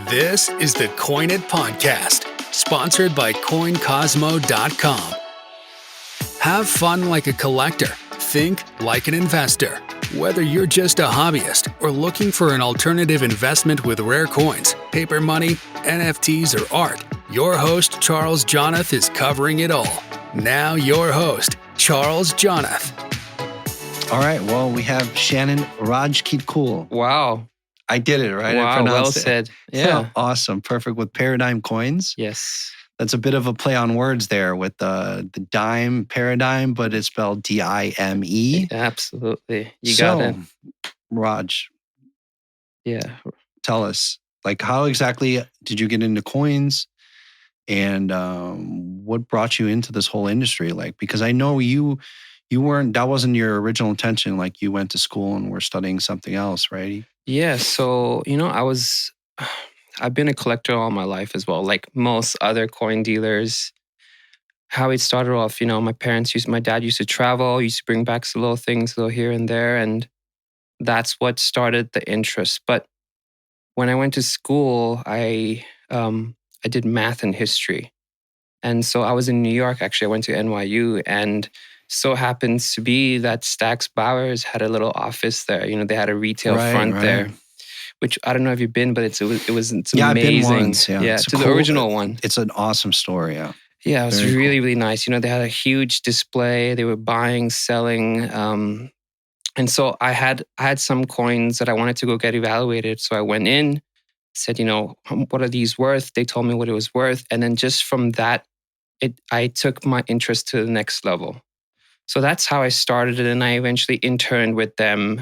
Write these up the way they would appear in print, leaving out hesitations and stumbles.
This is the Coin It podcast, sponsored by CoinCosmo.com. Have fun like a collector. Think like an investor. Whether you're just a hobbyist or looking for an alternative investment with rare coins, paper money, NFTs, or art, your host, Charles Jonath, is covering it all. Now your host, Charles Jonath. All right, well, we have Shannon Rajkitkul. Wow. I did it, right? Wow, well said. Yeah. Awesome. Perfect. With Paradime coins. Yes. That's a bit of a play on words there with the dime, Paradime, but it's spelled D-I-M-E. Absolutely. You got it. Raj. Yeah. Tell us, like, how exactly did you get into coins? And what brought you into this whole industry? Like, because I know you weren't, that wasn't your original intention. Like, you went to school and were studying something else, right? Yeah. So, I've been a collector all my life as well, like most other coin dealers. How it started off, my dad used to travel, used to bring back some little things, little here and there. And that's what started the interest. But when I went to school, I did math and history. And so I was in New York, actually. I went to NYU, and so happens to be that Stack's Bowers had a little office there. They had a retail front there, which I don't know if you've been, but it's amazing. I've been once. Yeah, the original one. It's an awesome store. Yeah. Yeah, it was Very really, cool. really nice. They had a huge display. They were buying, selling. And so I had some coins that I wanted to go get evaluated. So I went in, said, what are these worth? They told me what it was worth. And then just from that, I took my interest to the next level. So that's how I started it. And I eventually interned with them,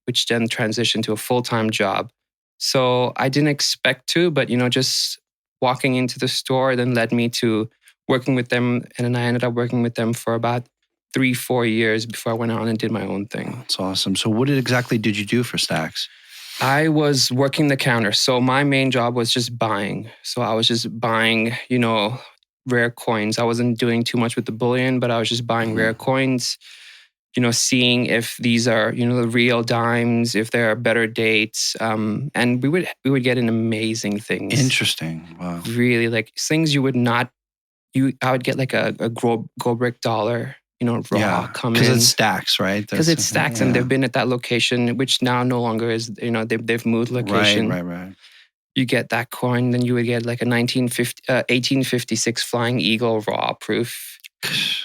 which then transitioned to a full-time job. So I didn't expect to, but, just walking into the store then led me to working with them. And then I ended up working with them for about 3-4 years before I went on and did my own thing. That's awesome. So what exactly did you do for Stacks? I was working the counter. So my main job was just buying. So I was just buying, rare coins. I wasn't doing too much with the bullion, but I was just buying rare coins, seeing if these are, the real dimes, if there are better dates. And we would get in amazing things. Interesting. Wow. Really, like things you would not, I would get like a Gobrick dollar, raw come in. Because it's Stacks, right? Because it's Stacks, and they've been at that location, which now no longer is, they've moved location. Right. You get that coin, then you would get like a 1856 Flying Eagle raw proof.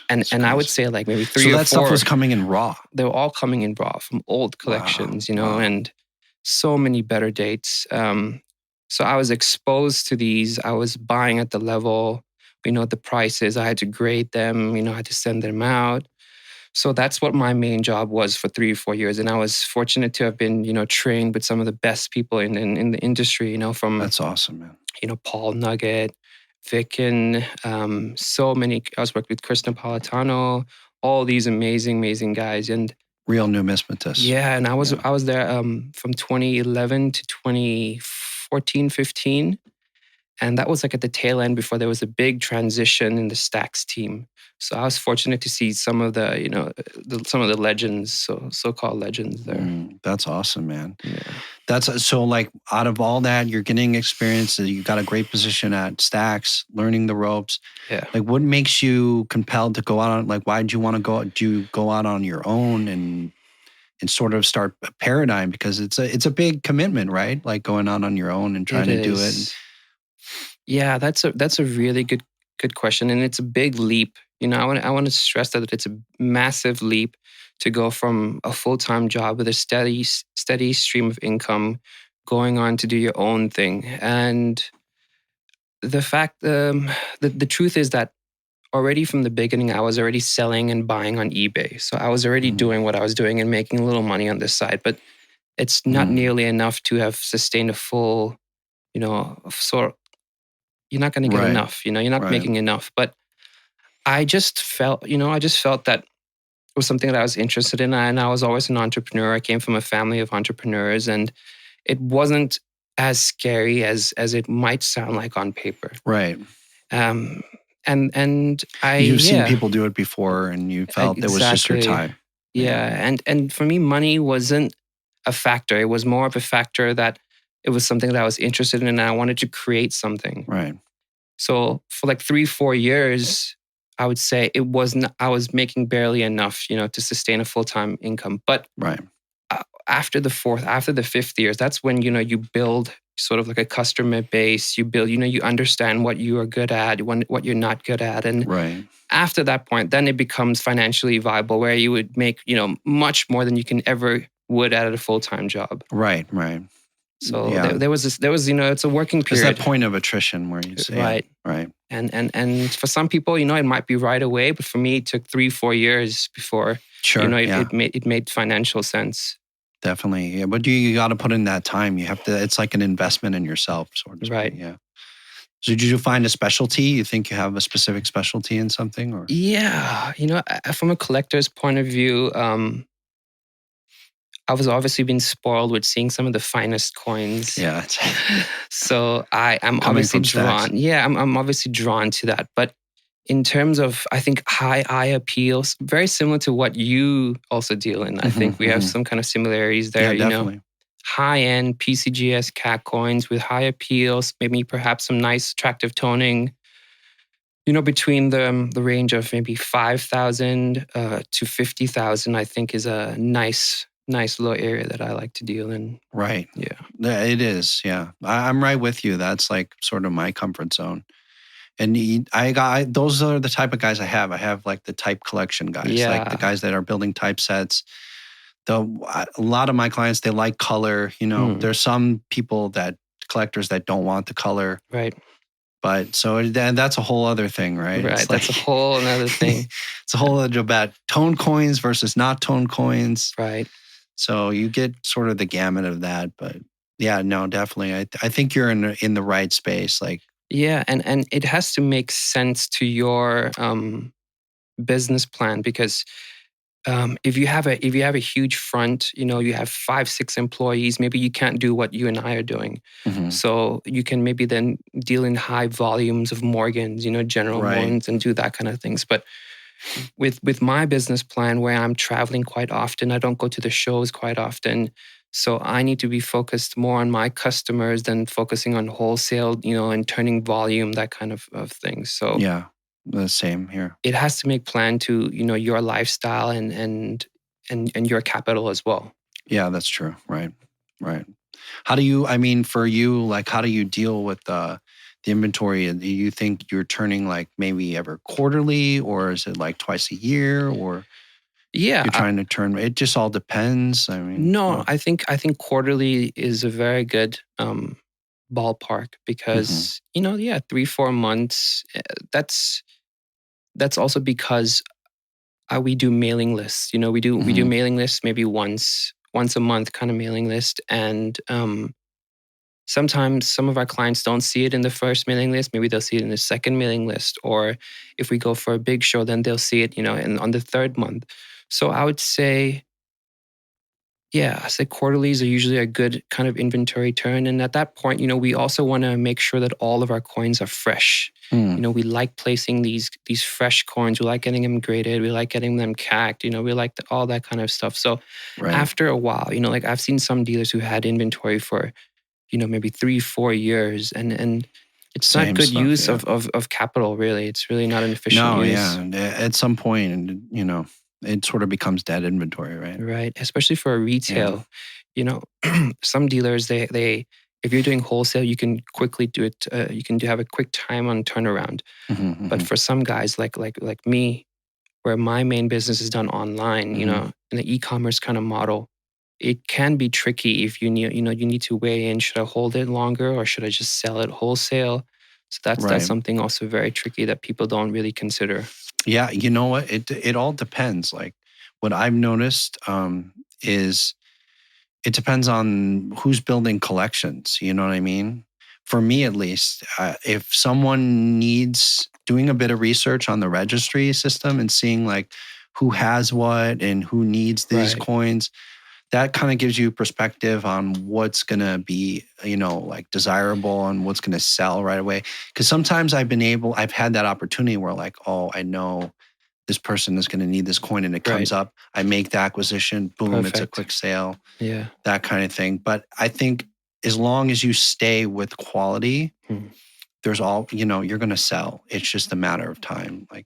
And I would say like maybe 3 or 4. So that stuff was coming in raw? They were all coming in raw from old collections, Wow. And so many better dates. So I was exposed to these. I was buying at the level, the prices. I had to grade them, I had to send them out. So that's what my main job was for 3 or 4 years. And I was fortunate to have been, trained with some of the best people in the industry, from... That's awesome, man. Paul Nugget, Vicken, so many... I was working with Chris Napolitano, all these amazing, amazing guys. And real numismatists. Yeah, and I was there from 2011 to 2014, 15. And that was like at the tail end before there was a big transition in the Stacks team. So I was fortunate to see some of the, some of the legends, so-called legends there. That's awesome, man. Yeah. That's so like out of all that, you're getting experience. You got a great position at Stacks, learning the ropes. Yeah. Like, what makes you compelled to go out on? Like, why did you want to go? Do you go out on your own and sort of start a Paradime? Because it's a big commitment, right? Like going out on your own and trying to do it. Yeah, that's a really good question, and it's a big leap. I want to stress that it's a massive leap to go from a full-time job with a steady stream of income, going on to do your own thing. And the fact, the truth is that already from the beginning, I was already selling and buying on eBay. So I was already doing what I was doing and making a little money on this side, but it's not nearly enough to have sustained a full, sort. You're not going to get enough, you're not making enough. But I just felt, that it was something that I was interested in. And I was always an entrepreneur. I came from a family of entrepreneurs, and it wasn't as scary as it might sound like on paper. Right. And you've seen people do it before, and you felt it was just your time. Yeah. And for me, money wasn't a factor. It was more of a factor that it was something that I was interested in and I wanted to create something. Right. So for like 3-4 years, I would say I was making barely enough, to sustain a full-time income. But Right. after the fifth years, that's when, you build sort of like a customer base. You build, you understand what you are good at, what you're not good at. And Right. after that point, then it becomes financially viable where you would make, much more than you can ever would at a full-time job. Right. Right. So Yeah. there was, it's a working There's period. that point of attrition where you say, Right. Right. And for some people, it might be right away, but for me, it took 3-4 years before, Sure. it made financial sense. Definitely. Yeah. But you got to put in that time. You have to, it's like an investment in yourself, sort of. Right. Yeah. So did you find a specialty? You think you have a specific specialty in something or? Yeah. From a collector's point of view, I was obviously being spoiled with seeing some of the finest coins. Yeah. So I'm Coming obviously from drawn. stacks. Yeah, I'm obviously drawn to that. But in terms of, I think, high eye appeals, very similar to what you also deal in. I think we have some kind of similarities there. Yeah, definitely. High-end PCGS cat coins with high appeals, maybe perhaps some nice attractive toning. Between the range of maybe 5,000 to 50,000, I think is a nice little area that I like to deal in. Right. Yeah. It is. Yeah. I'm right with you. That's like sort of my comfort zone. And those are the type of guys I have. I have like the type collection guys, like the guys that are building typesets. A lot of my clients, they like color. There's some collectors that don't want the color. Right. But so that's a whole other thing, right? Right. That's a whole other thing. It's a whole other about toned coins versus not toned coins. Right. So you get sort of the gamut of that. But yeah, no, definitely. I think you're in the right space. Like, yeah, and it has to make sense to your business plan because if you have a huge front, you have 5-6 employees, maybe you can't do what you and I are doing. So you can maybe then deal in high volumes of Morgans, general ones, and do that kind of things. But with my business plan, where I'm traveling quite often, I don't go to the shows quite often. So I need to be focused more on my customers than focusing on wholesale, and turning volume, that kind of thing. So yeah, the same here. It has to make plan to, your lifestyle and your capital as well. Yeah, that's true. Right. How do you, for you, like, how do you deal with the inventory? Do you think you're turning like maybe ever quarterly, or is it like twice a year, or you're trying to turn? It just all depends. No, I think quarterly is a very good ballpark because 3-4 months. That's also because we do mailing lists. We do mailing lists maybe once a month, kind of mailing list, and sometimes some of our clients don't see it in the first mailing list. Maybe they'll see it in the second mailing list, or if we go for a big show, then they'll see it, on the third month. So I would say, quarterlies are usually a good kind of inventory turn. And at that point, we also want to make sure that all of our coins are fresh. We like placing these fresh coins. We like getting them graded. We like getting them cacked. We like all that kind of stuff. So after a while, like I've seen some dealers who had inventory for, maybe 3-4 years, and it's not good use of capital, really. It's really not an efficient use. No, yeah. At some point, it sort of becomes dead inventory, right? Right. Especially for a retail. Some dealers, they if you're doing wholesale, you can quickly do it. You can have a quick time on turnaround. But for some guys like me, where my main business is done online, in the e-commerce kind of model, it can be tricky if you need to weigh in, should I hold it longer or should I just sell it wholesale? So that's something also very tricky that people don't really consider. Yeah, you know what? It all depends. Like what I've noticed is it depends on who's building collections. You know what I mean? For me, at least, if someone needs doing a bit of research on the registry system and seeing like who has what and who needs these coins, that kind of gives you perspective on what's going to be, like desirable and what's going to sell right away. Because sometimes I've had that opportunity where like, oh, I know this person is going to need this coin and it comes up. I make the acquisition, boom, It's a quick sale. Yeah. That kind of thing. But I think as long as you stay with quality, Hmm. there's all, you're going to sell. It's just a matter of time. Like,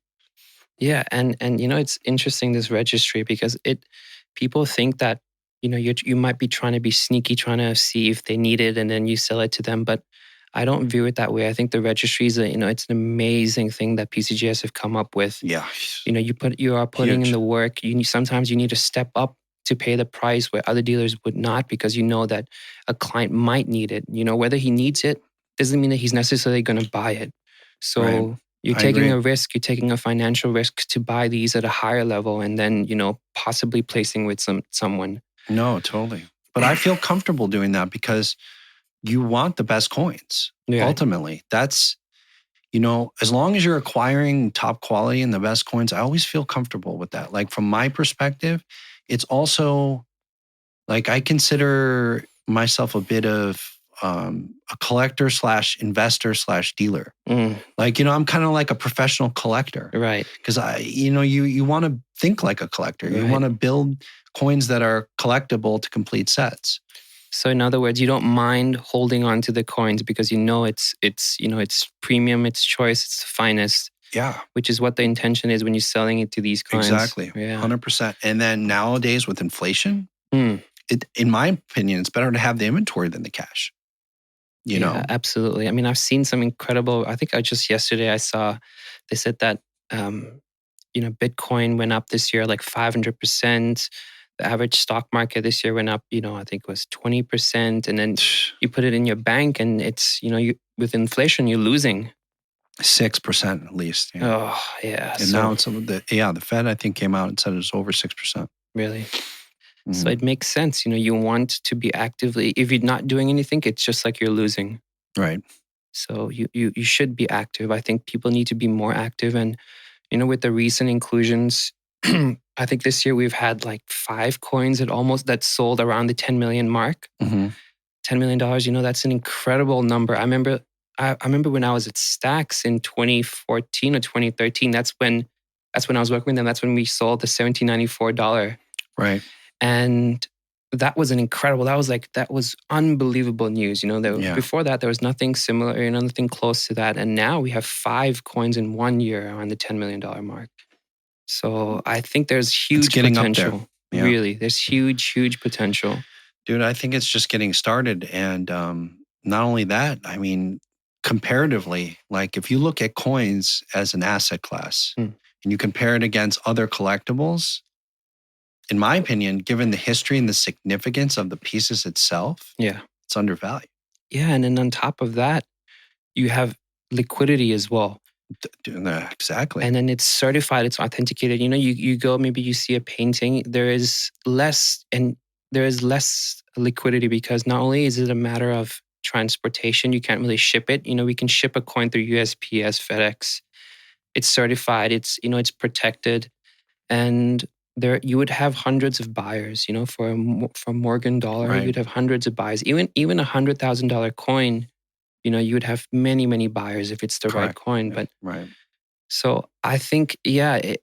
Yeah, and it's interesting, this registry, because people think that you might be trying to be sneaky, trying to see if they need it, and then you sell it to them. But I don't view it that way. I think the registry is it's an amazing thing that PCGS have come up with. yeah, You are putting in Huge. the work. Sometimes you need to step up to pay the price where other dealers would not, because you know that a client might need it. Whether he needs it doesn't mean that he's necessarily going to buy it. So. Right. You're I taking agree. a risk, you're taking a financial risk to buy these at a higher level, and then, possibly placing with someone. No, totally. But I feel comfortable doing that because you want the best coins. Yeah. Ultimately, that's, as long as you're acquiring top quality and the best coins, I always feel comfortable with that. Like, from my perspective, it's also like I consider myself a bit of a collector / investor / dealer. Like, I'm kind of like a professional collector. Right. Because you want to think like a collector. You Right. want to build coins that are collectible to complete sets. So in other words, you don't mind holding on to the coins because it's premium, it's choice, it's the finest. Yeah. Which is what the intention is when you're selling it to these clients. Exactly. Yeah. 100%. And then nowadays with inflation, Mm. in my opinion, it's better to have the inventory than the cash. Yeah, absolutely. I mean, I've seen some incredible, I think just yesterday I saw, they said that, Bitcoin went up this year like 500%. The average stock market this year went up, I think it was 20%. And then you put it in your bank and it's, with inflation, you're losing 6% at least. Yeah. Oh, yeah. And now it's the Fed, I think, came out and said it was over 6%. Really? Mm-hmm. So it makes sense. You want to be actively, if you're not doing anything, it's just like you're losing. Right. So you should be active. I think people need to be more active. And, with the recent inclusions, I think this year we've had like 5 coins that sold around the 10 million mark. Mm-hmm. $10 million, that's an incredible number. I remember when I was at Stacks in 2014 or 2013, that's when I was working with them. That's when we sold the $17.94. Right. And that was that was unbelievable news. Before that, there was nothing similar, nothing close to that. And now we have 5 coins in 1 year on the $10 million mark. So I think there's huge potential. Up there. Yeah. Really, there's huge, huge potential. Dude, I think it's just getting started. And not only that, I mean, comparatively, like if you look at coins as an asset class and you compare it against other collectibles, in my opinion, given the history and the significance of the pieces itself, it's undervalued. Yeah, and then on top of that, you have liquidity as well. Exactly. And then it's certified, it's authenticated. You go, maybe you see a painting, there is less liquidity because not only is it a matter of transportation, you can't really ship it. We can ship a coin through USPS, FedEx. It's certified, it's protected. And there you would have hundreds of buyers, for Morgan Dollar, Right. you'd have hundreds of buyers. Even $100,000 coin, you would have many, many buyers if it's the right coin. But right. So I think, it's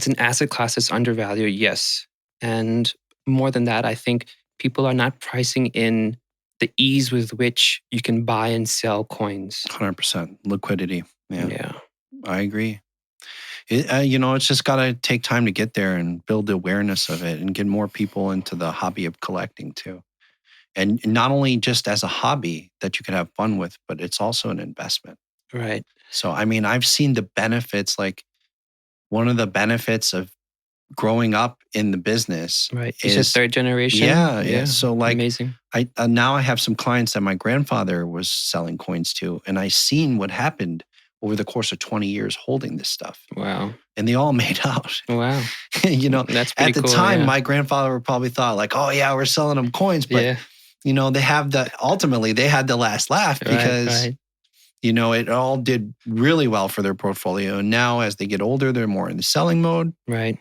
an asset class that's undervalued, yes. And more than that, I think people are not pricing in the ease with which you can buy and sell coins. 100% liquidity. Yeah. I agree. It's just got to take time to get there and build the awareness of it and get more people into the hobby of collecting too. And not only just as a hobby that you can have fun with, but it's also an investment. Right. So, I mean, I've seen the benefits, like one of the benefits of growing up in the business. Right. It's just third generation. Yeah. So like, amazing. Now I have some clients that my grandfather was selling coins to, and I seen what happened over the course of 20 years holding this stuff. Wow. And they all made out. Wow. That's pretty cool. At the time, my grandfather probably thought like, oh yeah, we're selling them coins. But, ultimately they had the last laugh because, it all did really well for their portfolio. And now as they get older, they're more in the selling mode. Right.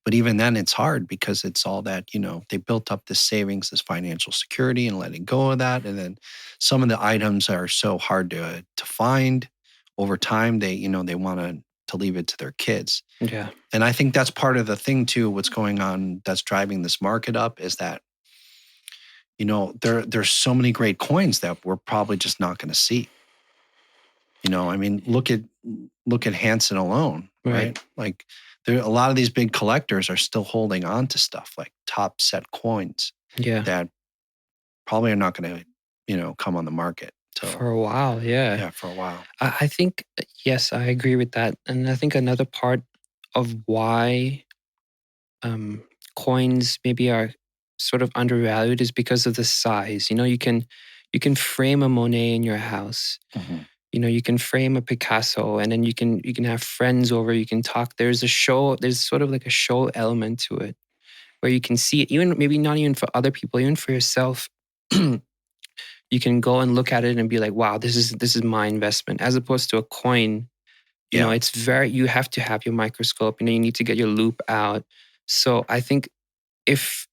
But even then it's hard because it's all that, they built up this savings, this financial security and letting go of that. And then some of the items are so hard to find over time. They want to leave it to their kids. Yeah. And I think that's part of the thing too, what's going on that's driving this market up is that there's so many great coins that we're probably just not going to see. I mean, look at Hansen alone, right? Like a lot of these big collectors are still holding on to stuff like top set coins that probably are not going to, come on the market for a while. Yeah, for a while. I think, yes, I agree with that. And I think another part of why coins maybe are sort of undervalued is because of the size. You can frame a Monet in your house. Mm-hmm. You can frame a Picasso, and then you can have friends over. You can talk. There's sort of like a show element to it, where you can see it. Even maybe not even for other people, even for yourself. You can go and look at it and be like, "Wow, this is my investment," as opposed to a coin. It's you have to have your microscope. You need to get your loop out. So I think if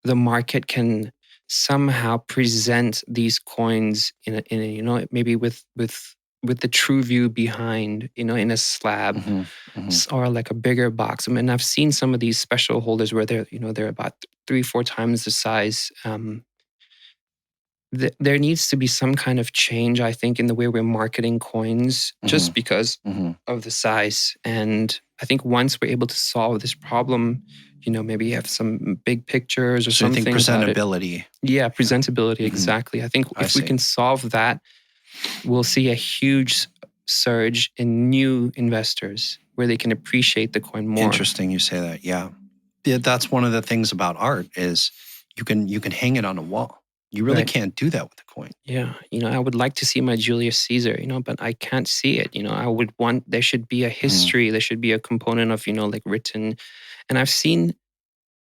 the market can somehow present these coins in a maybe with the true view behind, in a slab, or like a bigger box. I mean, I've seen some of these special holders where they're about 3-4 times the size. There needs to be some kind of change, I think, in the way we're marketing coins, just because of the size. And I think once we're able to solve this problem, maybe you have some big pictures or so something. I think presentability. Yeah, presentability, exactly. I think if we can solve that, we'll see a huge surge in new investors where they can appreciate the coin more. Interesting you say that. Yeah. That's one of the things about art is you can hang it on a wall. You really can't do that with a coin. Yeah. I would like to see my Julius Caesar, but I can't see it. I would want, there should be a history. There should be a component of, like written. And I've seen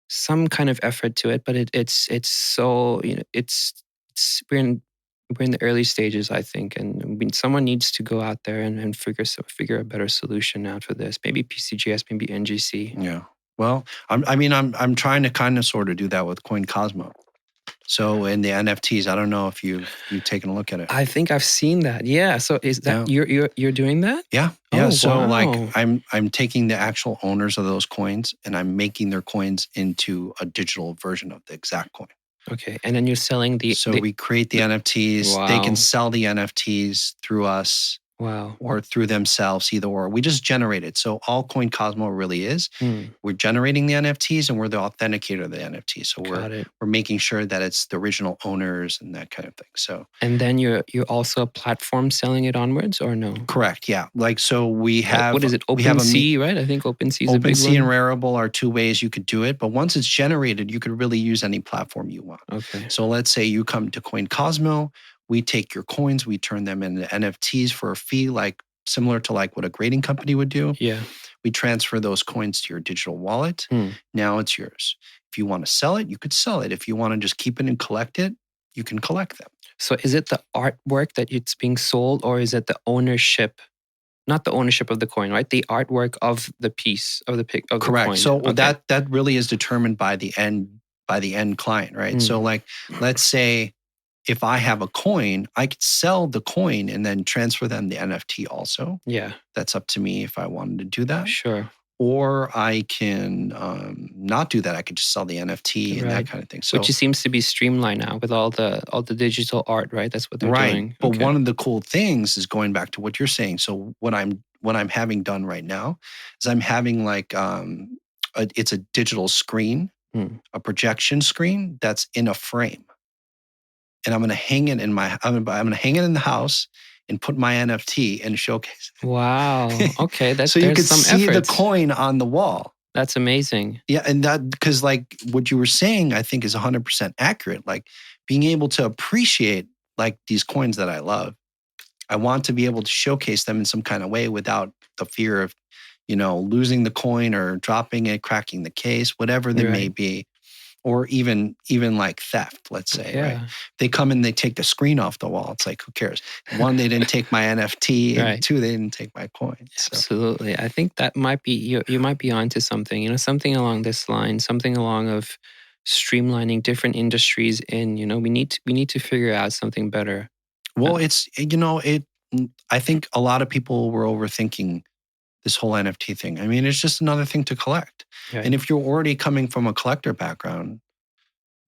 some kind of effort to it, but it's so, we're in the early stages, I think. And someone needs to go out there and figure a better solution out for this. Maybe PCGS, maybe NGC. Yeah. Well, I'm trying to kind of sort of do that with CoinCosmo. So in the NFTs, I don't know if you've taken a look at it. I think I've seen that. Yeah. So is that you're doing that? Yeah. Yeah. Oh, so wow. like I'm taking the actual owners of those coins and I'm making their coins into a digital version of the exact coin. Okay. And then you're selling we create the NFTs. Wow. They can sell the NFTs through us. Wow. Or through themselves, either or. We just generate it. So all CoinCosmo really is, we're generating the NFTs and we're the authenticator of the NFTs. So we're making sure that it's the original owners and that kind of thing. So and then you're also a platform selling it onwards, or no? Correct. Yeah. Like so we have what is it? OpenSea, right? I think OpenSea is a big one. OpenSea and Rarible are two ways you could do it. But once it's generated, you could really use any platform you want. Okay. So let's say you come to CoinCosmo. We take your coins, we turn them into NFTs for a fee, similar to what a grading company would do. Yeah. We transfer those coins to your digital wallet. Now it's yours. If you want to sell it, you could sell it. If you want to just keep it and collect it, you can collect them. So is it the artwork that it's being sold, or is it the ownership? Not the ownership of the coin, right? The artwork of the piece of the pic of Correct. the coin. So that really is determined by the end client, right? So let's say if I have a coin, I could sell the coin and then transfer them the NFT also. Yeah. That's up to me if I wanted to do that. Sure. Or I can not do that. I could just sell the NFT and that kind of thing. So, which seems to be streamlined now with all the digital art, right? That's what they're doing. But one of the cool things is going back to what you're saying. So what I'm having done right now is I'm having it's a digital screen, a projection screen that's in a frame. And I'm going to hang it I'm going to hang it in the house and put my NFT in a showcase. Wow. Okay. So you could see the coin on the wall. That's amazing. Yeah. And that, because what you were saying, I think is 100% accurate. Being able to appreciate these coins that I love. I want to be able to showcase them in some kind of way without the fear of, losing the coin or dropping it, cracking the case, whatever there may be. Or even theft, let's say, right? They come and they take the screen off the wall. It's who cares? One, they didn't take my NFT, and two, they didn't take my coin. So. Absolutely. I think that might be, you might be onto something, something along this line, something along of streamlining different industries in, we need to figure out something better. Well, I think a lot of people were overthinking this whole NFT thing. I mean, it's just another thing to collect. Right. And if you're already coming from a collector background,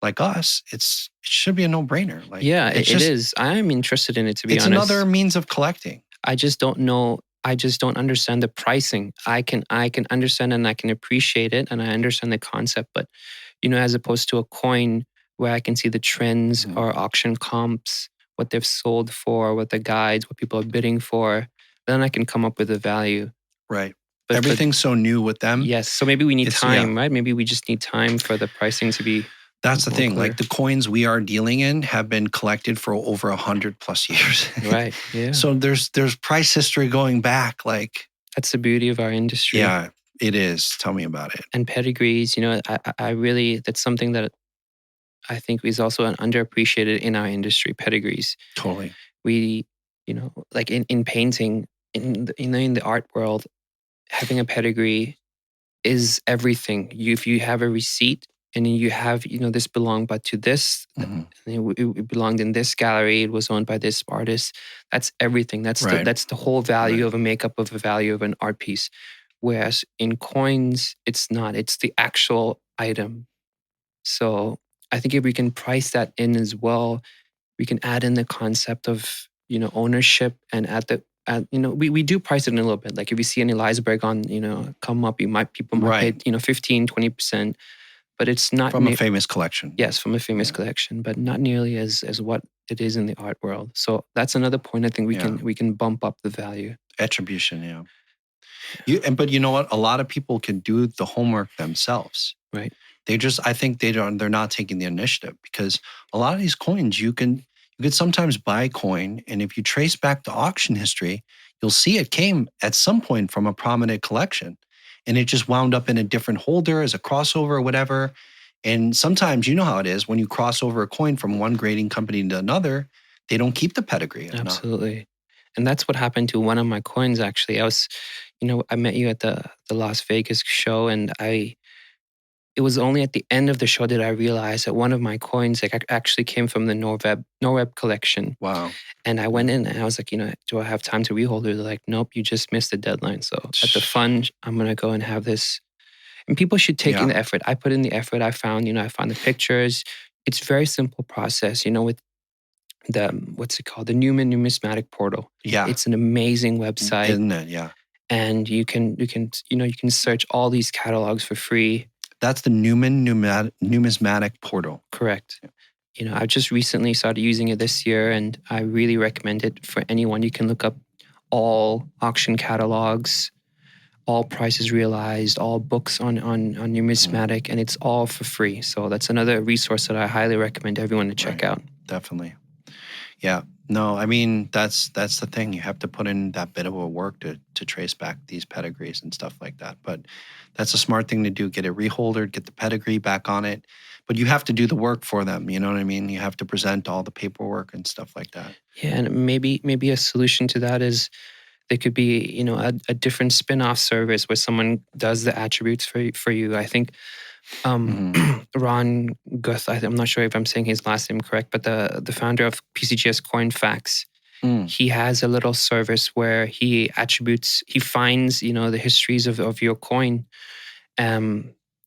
like us, it should be a no-brainer. Like, Yeah, it's it just, is. I'm interested in it, to be it's honest. another means of collecting. I just don't know. I just don't understand the pricing. I can understand and I can appreciate it, and I understand the concept. But as opposed to a coin where I can see the trends Mhm. or auction comps, what they've sold for, what the guides, what people are bidding for, then I can come up with a value. Right. But Everything's so new with them. yes, so maybe we need It's- time, right? Maybe we just need time for the pricing to be. That's the more thing. clear. Like the coins we are dealing in have been collected for over 100+ years. Right. Yeah. So there's price history going back. Like, That's the beauty of our industry. yeah, it is. Tell me about it. And pedigrees, I really, that's something that I think is also underappreciated in our industry. Pedigrees. Totally. We, like in painting, in the art world, having a pedigree is everything. If you have a receipt and you have, this belonged but to this, Mhm. it belonged in this gallery, it was owned by this artist. That's everything. That's Right. that's the whole value Right. of a makeup of a value of an art piece. Whereas in coins, it's not. It's the actual item. So I think if we can price that in as well, we can add in the concept of ownership and we do price it in a little bit. Like if you see any Leisberg on come up, people might pay 15-20%, but it's not From a famous collection. yes, from a famous collection, but not nearly as what it is in the art world. So that's another point. I think we can bump up the value. Attribution, yeah. But you know what? A lot of people can do the homework themselves. Right. I think they're not taking the initiative, because a lot of these coins you could sometimes buy a coin, and if you trace back the auction history, you'll see it came at some point from a prominent collection, and it just wound up in a different holder as a crossover or whatever. And sometimes you know how it is when you cross over a coin from one grading company to another, they don't keep the pedigree. Absolutely. And that's what happened to one of my coins, actually. I met you at the Las Vegas show, and it was only at the end of the show that I realized that one of my coins actually came from the Norweb collection. Wow. And I went in and I was like, do I have time to rehold it? They're like, nope, you just missed the deadline. So at the fund, I'm going to go and have this. And people should take in the effort. I put in the effort. I found the pictures. It's a very simple process, with the, what's it called? The Newman Numismatic portal. Yeah. It's an amazing website. Isn't it? Yeah. And you can search all these catalogs for free. That's the Newman Numismatic portal. Correct. I've just recently started using it this year, and I really recommend it for anyone. You can look up all auction catalogs, all prices realized, all books on Numismatic, and it's all for free. So that's another resource that I highly recommend everyone to check out. Definitely. Yeah. No, I mean, that's the thing. You have to put in that bit of a work to trace back these pedigrees and stuff like that. But that's a smart thing to do. Get it reholdered, get the pedigree back on it. But you have to do the work for them. You know what I mean? You have to present all the paperwork and stuff like that. Yeah, and maybe a solution to that is there could be, a different spin-off service where someone does the attributes for you. I think Ron Guth, I'm not sure if I'm saying his last name correct, but the founder of PCGS Coin Facts, he has a little service where he finds, the histories of your coin.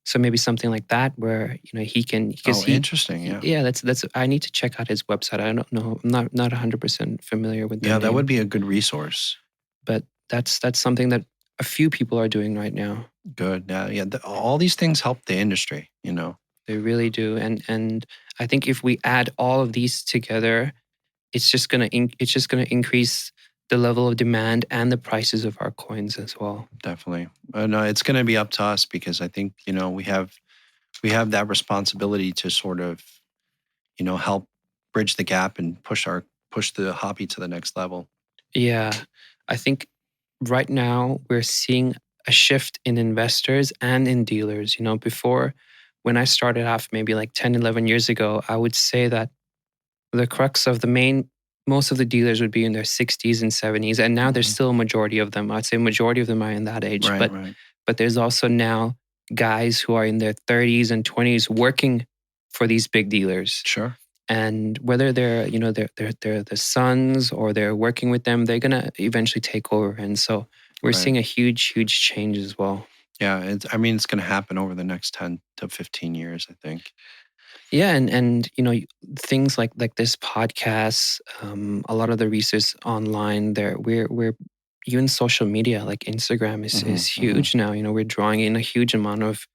So maybe something like that where, he can, interesting. Yeah. Yeah, that's I need to check out his website. I don't know. I'm not 100% familiar with that. Yeah, that would be a good resource. But that's something that a few people are doing right now. Good. Yeah. All these things help the industry, They really do. And I think if we add all of these together, it's just gonna increase the level of demand and the prices of our coins as well. Definitely. No, it's going to be up to us, because I think, we have that responsibility to sort of, help bridge the gap and push the hobby to the next level. Yeah. I think right now we're seeing a shift in investors and in dealers. Before, when I started off maybe like 10, 11 years ago, I would say that the crux of most of the dealers would be in their 60s and 70s. And now there's still a majority of them. I'd say a majority of them are in that age. Right. But there's also now guys who are in their 30s and 20s working for these big dealers. Sure. And whether they're the sons or they're working with them, they're gonna eventually take over. And so we're seeing a huge change as well. Yeah, it's going to happen over the next 10 to 15 years, I think. Yeah, and things like this podcast, a lot of the research online there, we're even social media like Instagram is huge now. We're drawing in a huge amount of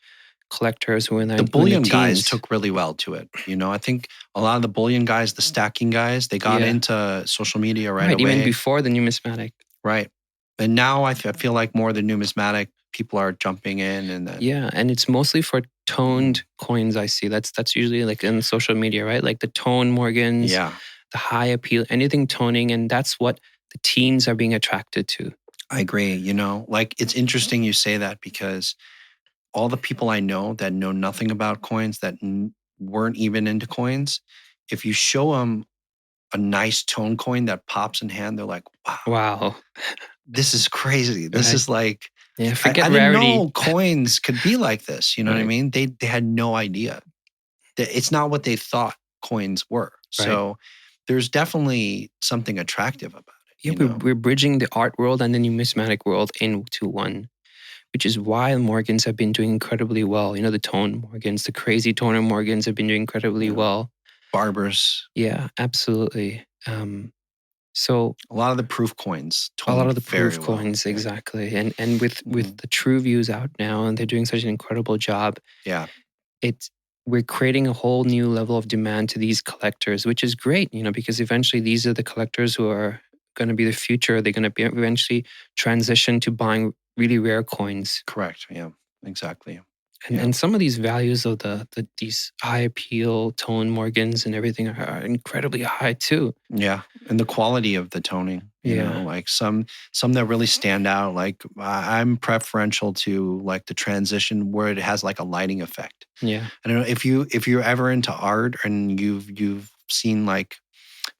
collectors who are in The the bullion guys teens. took really well to it. I think a lot of the bullion guys, the stacking guys, they got into social media right away. Even before the numismatic. Right. And now I feel like more the numismatic people are jumping in, and then and it's mostly for toned coins. I see that's usually like in social media, right? Like the tone Morgans, the high appeal, anything toning, and that's what the teens are being attracted to. I agree. Like it's interesting you say that, because all the people I know that know nothing about coins, that weren't even into coins, if you show them a nice tone coin that pops in hand, they're like, wow, this is crazy. This is like, forget I rarity. didn't know coins could be like this. You know what I mean? They had no idea. It's not what they thought coins were. So there's definitely something attractive about it. Yeah, we're bridging the art world and the numismatic world into one, which is why Morgans have been doing incredibly well. The tone Morgans, the crazy toner Morgans have been doing incredibly well. Barbers. Yeah, absolutely. So a lot of the proof coins. A lot of the proof coins, exactly. And with the True Views out now, and they're doing such an incredible job. Yeah. We're creating a whole new level of demand to these collectors, which is great, because eventually these are the collectors who are going to be the future. They're going to be eventually transition to buying really rare coins. Correct. Yeah, exactly. And some of these values of these high appeal tone Morgans and everything are incredibly high too. Yeah, and the quality of the toning. Like some that really stand out. Like I'm preferential to like the transition where it has like a lighting effect. Yeah, I don't know if you're ever into art and you've seen like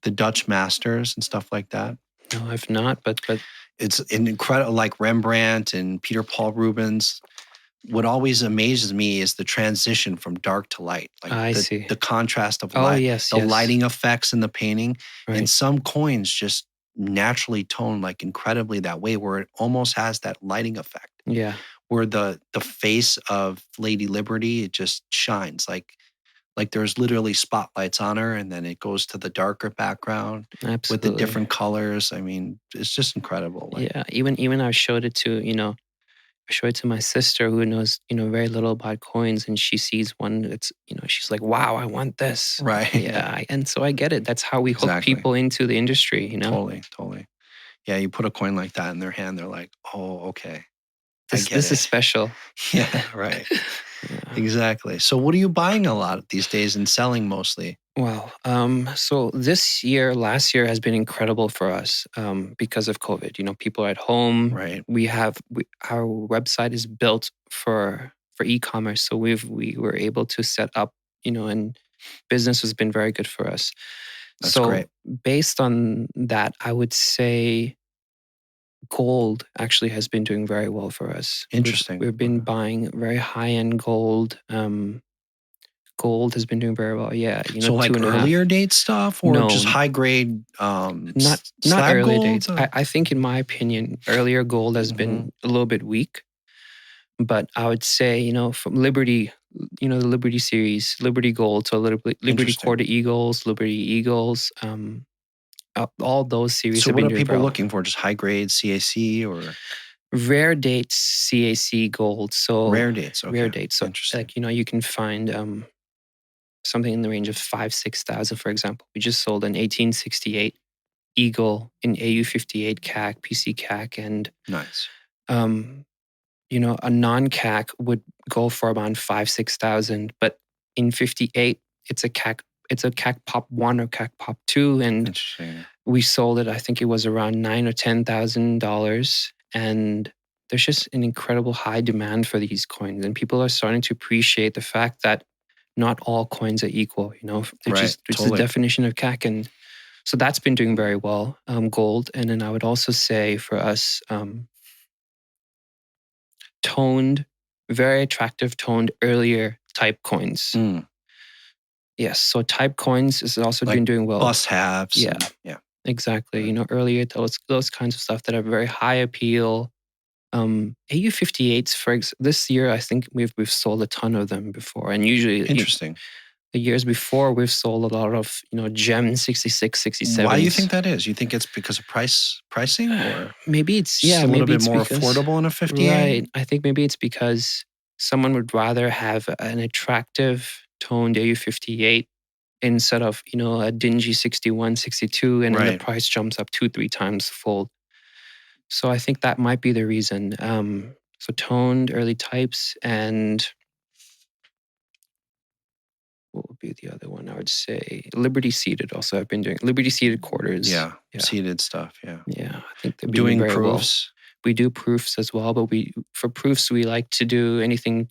the Dutch masters and stuff like that. No, I've not, but it's an incredible, like Rembrandt and Peter Paul Rubens. What always amazes me is the transition from dark to light. Like the contrast of light, the lighting effects in the painting. Right. And some coins just naturally tone like incredibly that way, where it almost has that lighting effect. Yeah. Where the face of Lady Liberty, it just shines like there's literally spotlights on her, and then it goes to the darker background. Absolutely. With the different colors. I mean, it's just incredible. Yeah. Even I showed it to, I showed it to my sister who knows, very little about coins, and she sees one that's, she's like, wow, I want this. Right. Yeah. And so I get it. That's how we hook people into the industry, Totally. Yeah. You put a coin like that in their hand, they're like, oh, okay. This is special. Yeah, right. Exactly. So what are you buying a lot these days and selling mostly? Well, so last year has been incredible for us because of COVID. People are at home. Right. Our website is built for e-commerce, so we were able to set up, and business has been very good for us. That's great. Based on that, I would say gold actually has been doing very well for us. Interesting. We've been buying very high-end gold. Gold has been doing very well. Yeah. So like earlier date stuff, or just high grade not early gold? Dates. I think in my opinion, earlier gold has been a little bit weak. But I would say, from Liberty, the Liberty series, Liberty Gold, so Liberty Quarter Eagles, Liberty Eagles, all those series. So what are people looking for? Just high grade CAC or rare dates CAC gold? So rare dates. Okay. Rare dates. So like you can find something in the range of 5,000-6,000, for example. We just sold an 1868 Eagle in AU58 CAC, PC CAC, and nice. A non-CAC would go for around 5,000-6,000, but in 58, it's a CAC Pop 1 or CAC Pop 2, and we sold it. I think it was around $9,000 or $10,000, and there's just an incredible high demand for these coins, and people are starting to appreciate the fact that not all coins are equal. Which is the definition of CAC, and so that's been doing very well. Gold, and then I would also say for us. Toned, very attractive toned earlier type coins. Yes, so type coins has also been doing well. Bus halves. Yeah, exactly. Earlier those kinds of stuff that are very high appeal. AU58s for this year, I think we've sold a ton of them before, and usually interesting. the years before, we've sold a lot of, gem 66, 67. Why do you think that is? You think it's because of pricing, or Maybe it's, just a little maybe bit it's more because, affordable in a 58? right. I think maybe it's because someone would rather have an attractive toned AU58 instead of, a dingy 61, 62, and then the Right. price jumps up 2-3 times fold. So I think that might be the reason. So toned early types, and what would be the other one? I would say Liberty seeded. Also, I've been doing Liberty seeded quarters. Yeah, seeded stuff. Yeah. Yeah, I think they're Doing very well. proofs. We do proofs as well, but for proofs we like to do anything,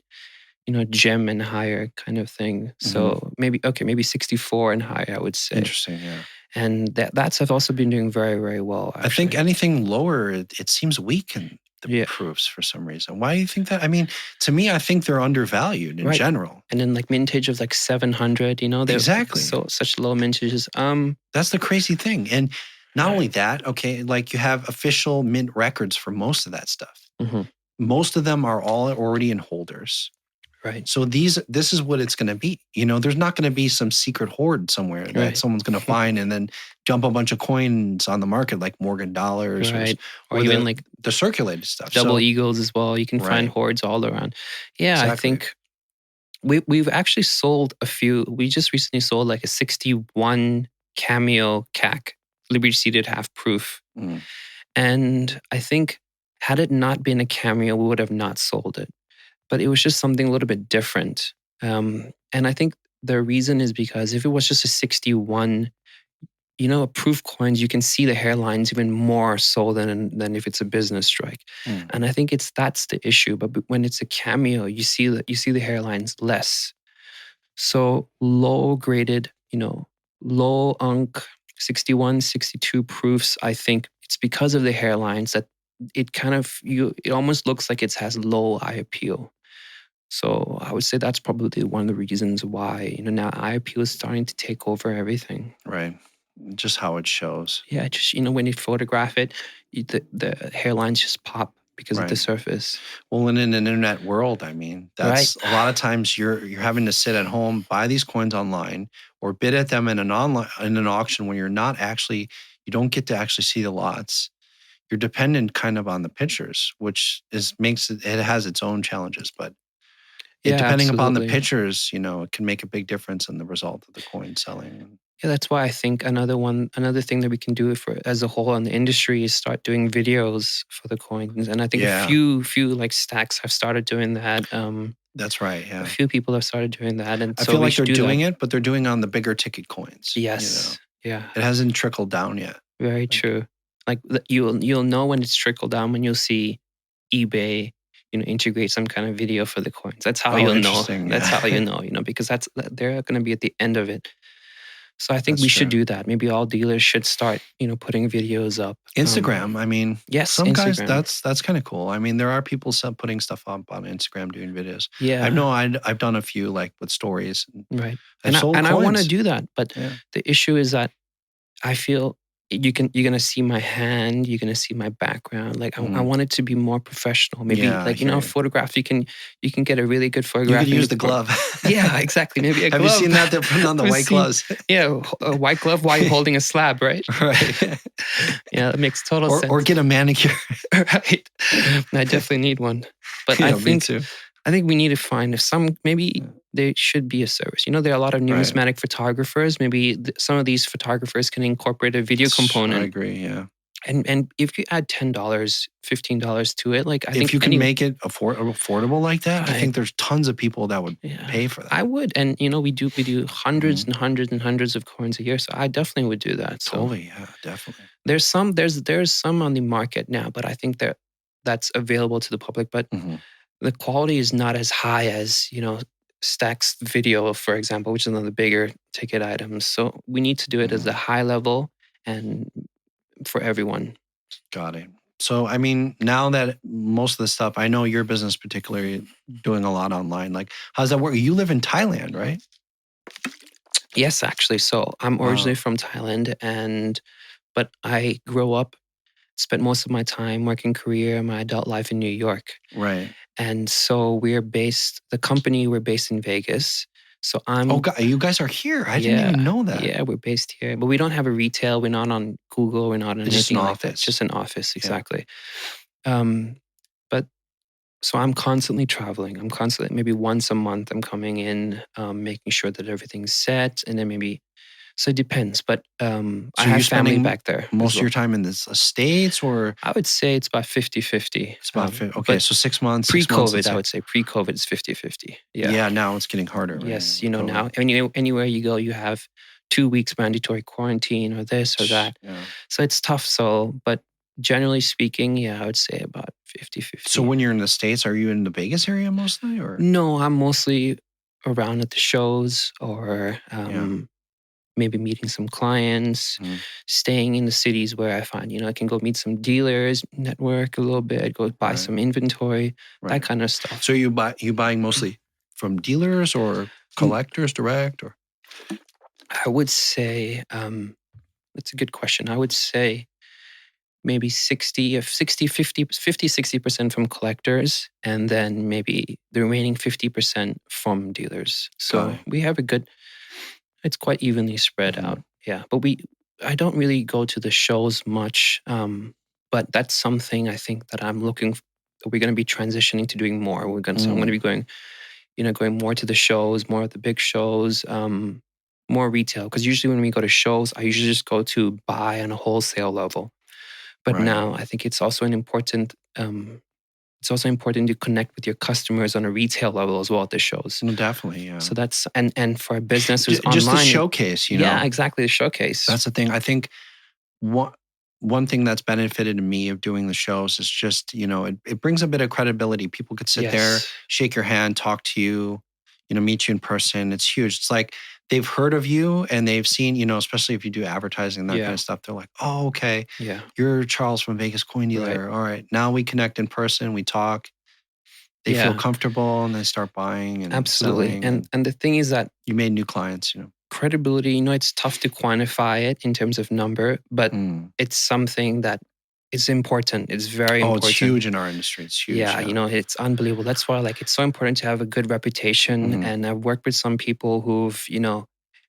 gem and higher kind of thing. So maybe 64 and higher, I would say. Interesting. Yeah. And that's I've also been doing very, very well. Actually. I think anything lower, it seems weak in the proofs for some reason. Why do you think that? I mean, to me, I think they're undervalued in general. And then like mintage of like 700, they're exactly. So such low mintages. That's the crazy thing. And not only that, okay, like you have official mint records for most of that stuff. Most of them are all already in holders. Right. So this is what it's going to be. There's not going to be some secret hoard somewhere that someone's going to find and then dump a bunch of coins on the market like Morgan dollars or even like the circulated stuff. Double eagles as well. You can find hoards all around. Yeah, exactly. I think we've actually sold a few. We just recently sold like a 61 cameo CAC, Liberty seeded half proof. And I think had it not been a cameo, we would have not sold it. But it was just something a little bit different. And I think the reason is because if it was just a 61, proof coins, you can see the hairlines even more so than if it's a business strike. And I think that's the issue. But when it's a cameo, you see the hairlines less. So low graded, low unk 61, 62 proofs, I think it's because of the hairlines that it kind of, it almost looks like it has low eye appeal. So I would say that's probably one of the reasons why, now eye appeal is starting to take over everything. Right. Just how it shows. Yeah, just, when you photograph it, the hairlines just pop because of the surface. Well, and in an internet world, I mean, that's a lot of times you're having to sit at home, buy these coins online or bid at them in an auction when you're not actually, you don't get to actually see the lots. You're dependent kind of on the pictures, which makes it has its own challenges, but depending upon the pictures, it can make a big difference in the result of the coin selling. Yeah, that's why I think another thing that we can do as a whole in the industry is start doing videos for the coins. And I think a few like stacks have started doing that. That's right. Yeah, a few people have started doing that, and I feel like they're doing it, but they're doing it on the bigger ticket coins. Yes. Yeah. It hasn't trickled down yet. Very true. Like you'll know when it's trickled down when you'll see eBay, integrate some kind of video for the coins. That's how you'll know. That's how you know, because they're going to be at the end of it. So I think we should do that. Maybe all dealers should start, putting videos up. Instagram. I mean, yes, some Instagram. guys, that's kind of cool. I mean, there are people putting stuff up on Instagram doing videos. Yeah, I know. I've done a few like with stories. Right, and I want to do that, but the issue is that I feel you're gonna see my hand, you're gonna see my background. Like I want it to be more professional. Maybe photograph. You can get a really good photograph. You can use the glove. Yeah, exactly. Maybe a glove. Have you seen that? They're putting on the white gloves. Yeah, a white glove while you're holding a slab, right? Right. Yeah, that makes total sense. Or get a manicure. Right. I definitely need one. But I think me too. I think we need to find maybe there should be a service. There are a lot of numismatic photographers. Maybe some of these photographers can incorporate a video component. I agree, yeah. And if you add $10, $15 to it, I think if you can make it affordable like that, I think there's tons of people that would pay for that. I would, and we do hundreds and hundreds and hundreds of coins a year, so I definitely would do that. Totally, yeah, definitely. There's some on the market now, but I think that's available to the public. But the quality is not as high as Stack's video, for example, which is one of the bigger ticket items. So we need to do it as a high level and for everyone. Got it. So, I mean, now that most of the stuff, I know your business particularly doing a lot online, how does that work? You live in Thailand, right? Yes, actually. So I'm originally from Thailand, but I grew up, spent most of my time, working career, my adult life in New York. Right. And so we're based in Vegas. So I'm Oh, you guys are here. I didn't even know that. Yeah, we're based here, but we don't have a retail. We're not on Google. We're not on It's just anything an like that. office. Just an office, Yeah. exactly. But so I'm constantly traveling. I'm constantly, maybe once a month, I'm coming in, making sure that everything's set, and then maybe. So it depends, but I So have you're family spending back there. most as of your well. time in the States, or I would say it's about 50-50. it's about okay. But So 6 months. 6 months. pre-COVID, let's I say. would say pre-COVID is 50-50. Yeah. Yeah. Now it's getting harder. Yes, Right? now anywhere you go, you have 2 weeks mandatory quarantine or this or that. Yeah. So it's tough. So, but generally speaking, yeah, I would say about 50-50. So when you're in the States, are you in the Vegas area mostly, or? No, I'm mostly around at the shows or Yeah. maybe meeting some clients, Mhm. staying in the cities where I find, I can go meet some dealers, network a little bit, go buy Right. some inventory, Right. that kind of stuff. So you buying mostly from dealers or collectors direct, or? I would say, that's a good question. I would say maybe 60% from collectors, and then maybe the remaining 50% from dealers. So Got it. we have it's quite evenly spread out. Yeah. But I don't really go to the shows much. But that's something I think that we're going to be transitioning to doing more. So I'm going to be going more to the shows, more of the big shows, more retail. Because usually when we go to shows, I usually just go to buy on a wholesale level. But Right. now I think it's also important to connect with your customers on a retail level as well at the shows. No, definitely, yeah. So that's and for a business who's just online, the showcase, Yeah, exactly, the showcase. That's the thing. I think one thing that's benefited me of doing the shows is just, it brings a bit of credibility. People could sit there, shake your hand, talk to you, meet you in person. It's huge. It's like they've heard of you and they've seen, especially if you do advertising and that kind of stuff. They're like, oh, okay, Yeah. you're Charles from Vegas Coin Dealer. Right. All right, now we connect in person. We talk. They feel comfortable and they start buying and Absolutely. selling. And the thing is that you made new clients, credibility, it's tough to quantify it in terms of number, but it's something that is important. It's very important. Oh, it's huge in our industry. It's huge. Yeah, it's unbelievable. That's why it's so important to have a good reputation. And I've worked with some people who've,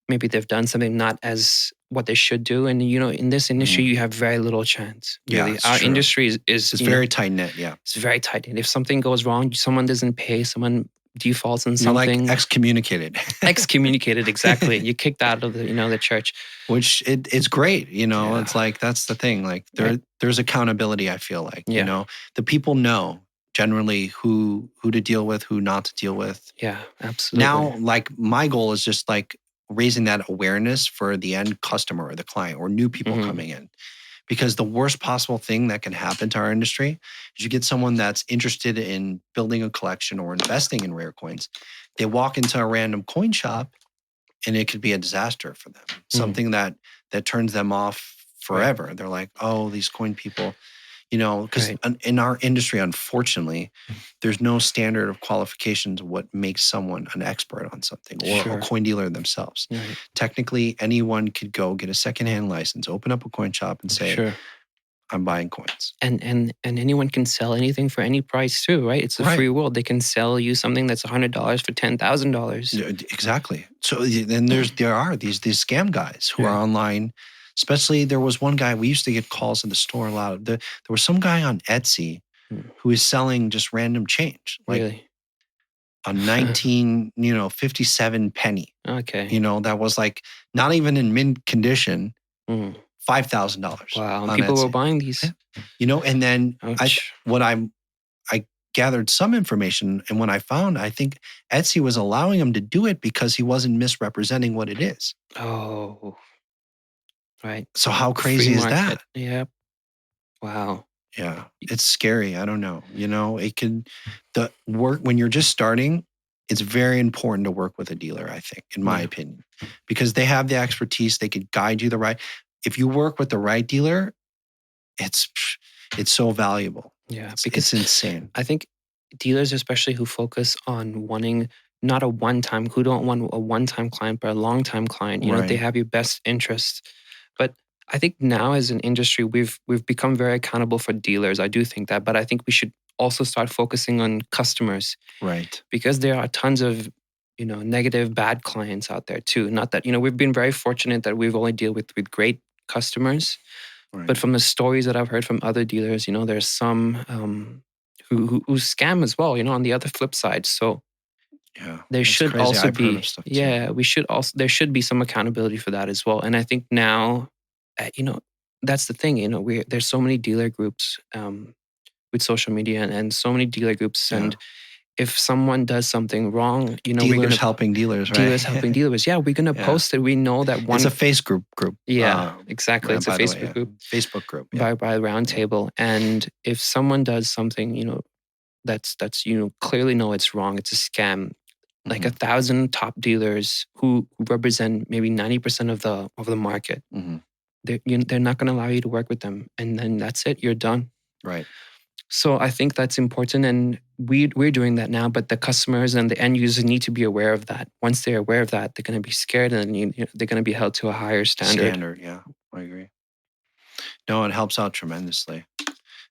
maybe they've done something not as what they should do. And, in this industry, you have very little chance. Really. Yeah, Our true. industry is it's very tight knit. Yeah. It's very tight knit. If something goes wrong, someone doesn't pay, someone defaults on You're something. like excommunicated. Excommunicated, exactly. You're kicked out of the church. Which it's great, It's like that's the thing. Like there's accountability. I feel like the people know generally who to deal with, who not to deal with. Yeah, absolutely. Now, like my goal is just like raising that awareness for the end customer or the client or new people coming in. Because the worst possible thing that can happen to our industry is you get someone that's interested in building a collection or investing in rare coins. They walk into a random coin shop and it could be a disaster for them. Something that turns them off forever. Right. They're like, oh, these coin people, because in our industry, unfortunately, there's no standard of qualifications of what makes someone an expert on something or a coin dealer themselves. Right. Technically, anyone could go get a secondhand license, open up a coin shop and say, I'm buying coins. And anyone can sell anything for any price too, right? It's a free world. They can sell you something that's $100 for $10,000. Exactly. So then there are these scam guys who are online. Especially there was one guy, we used to get calls in the store a lot. There was some guy on Etsy who is selling just random change. Like a 1957 penny. Okay. That was like not even in mint condition. $5,000. Wow. And people were buying these. And then I gathered some information. And when I found, I think Etsy was allowing him to do it because he wasn't misrepresenting what it is. Oh, right. So how crazy is that? Yeah. Wow. Yeah. It's scary. I don't know. The work when you're just starting, it's very important to work with a dealer, I think, in my opinion, because they have the expertise. They could guide you if you work with the right dealer, it's so valuable. Yeah, because it's insane. I think dealers, especially who focus on wanting not a one-time, who don't want a one-time client, but a long-time client, they have your best interests. But I think now as an industry, we've become very accountable for dealers. I do think that, but I think we should also start focusing on customers. Right. Because there are tons of negative, bad clients out there too. Not that, we've been very fortunate that we've only dealt with great customers. Right. But from the stories that I've heard from other dealers, there's some who scam as well, on the other flip side. So yeah, there that's should crazy. also I've heard be, of stuff too. yeah, there should be some accountability for that as well. And I think now, that's the thing, there's so many dealer groups with social media and so many dealer groups. Yeah. And if someone does something wrong, we're Dealers gonna helping dealers, right? dealers helping dealers. Yeah, we're gonna Yeah. post it. We know that one. It's a face group. Yeah, exactly. It's a by the way, Facebook yeah. group Facebook group. Yeah. by Roundtable. And if someone does something, that's clearly know it's wrong, it's a scam. Like 1,000 top dealers who represent maybe 90% of the market, Mhm. they're not going to allow you to work with them, and then that's it. You're done. Right. So I think that's important, and we're doing that now. But the customers and the end users need to be aware of that. Once they're aware of that, they're going to be scared, and they're going to be held to a higher standard. Yeah, I agree. No, it helps out tremendously.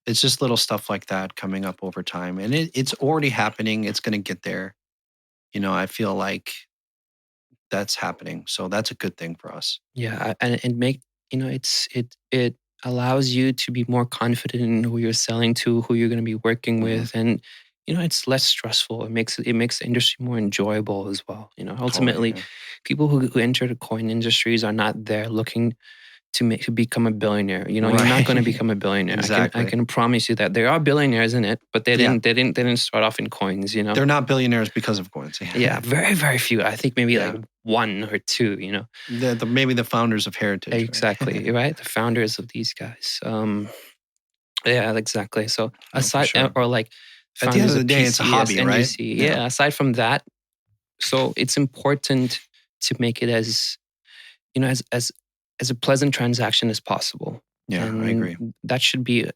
It's just little stuff like that coming up over time, and it's already happening. It's going to get there. I feel like that's happening, so that's a good thing for us. Yeah, and make it allows you to be more confident in who you're selling to, who you're going to be working with, and it's less stressful. It makes the industry more enjoyable as well. Ultimately, Totally, yeah. people who enter the coin industries are not there looking to become a billionaire. You're not going to become a billionaire. Exactly. I can promise you that there are billionaires in it, but they didn't start off in coins. They're not billionaires because of coins. Yeah, very very few. I think maybe like one or two. Maybe the founders of Heritage. Exactly, right? The founders of these guys. Yeah, exactly. So aside, sure. or like At the end of the day, PCS, it's a hobby, right? NGC, yeah. Aside from that, so it's important to make it as as a pleasant transaction as possible. Yeah, and I agree. That should be.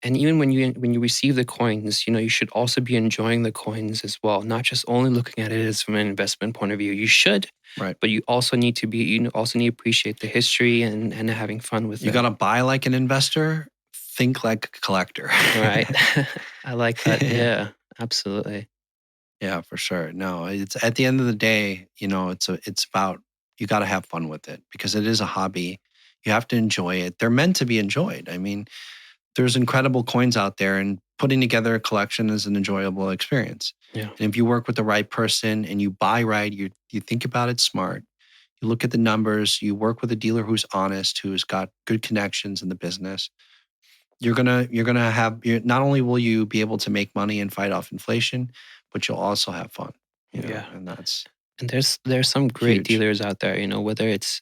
And even when you receive the coins, you should also be enjoying the coins as well, not just only looking at it as from an investment point of view. You should, right? But you also need to appreciate the history and having fun with it. You got to buy like an investor, think like a collector. Right. I like that. Yeah, absolutely. Yeah, for sure. No, it's at the end of the day, it's about you got to have fun with it because it is a hobby. You have to enjoy it. They're meant to be enjoyed. I mean, there's incredible coins out there, and putting together a collection is an enjoyable experience. Yeah. And if you work with the right person and you buy right, you think about it smart. You look at the numbers. You work with a dealer who's honest, who's got good connections in the business. You're gonna have. Not only will you be able to make money and fight off inflation, but you'll also have fun. And that's. And there's some great huge. dealers out there. Whether it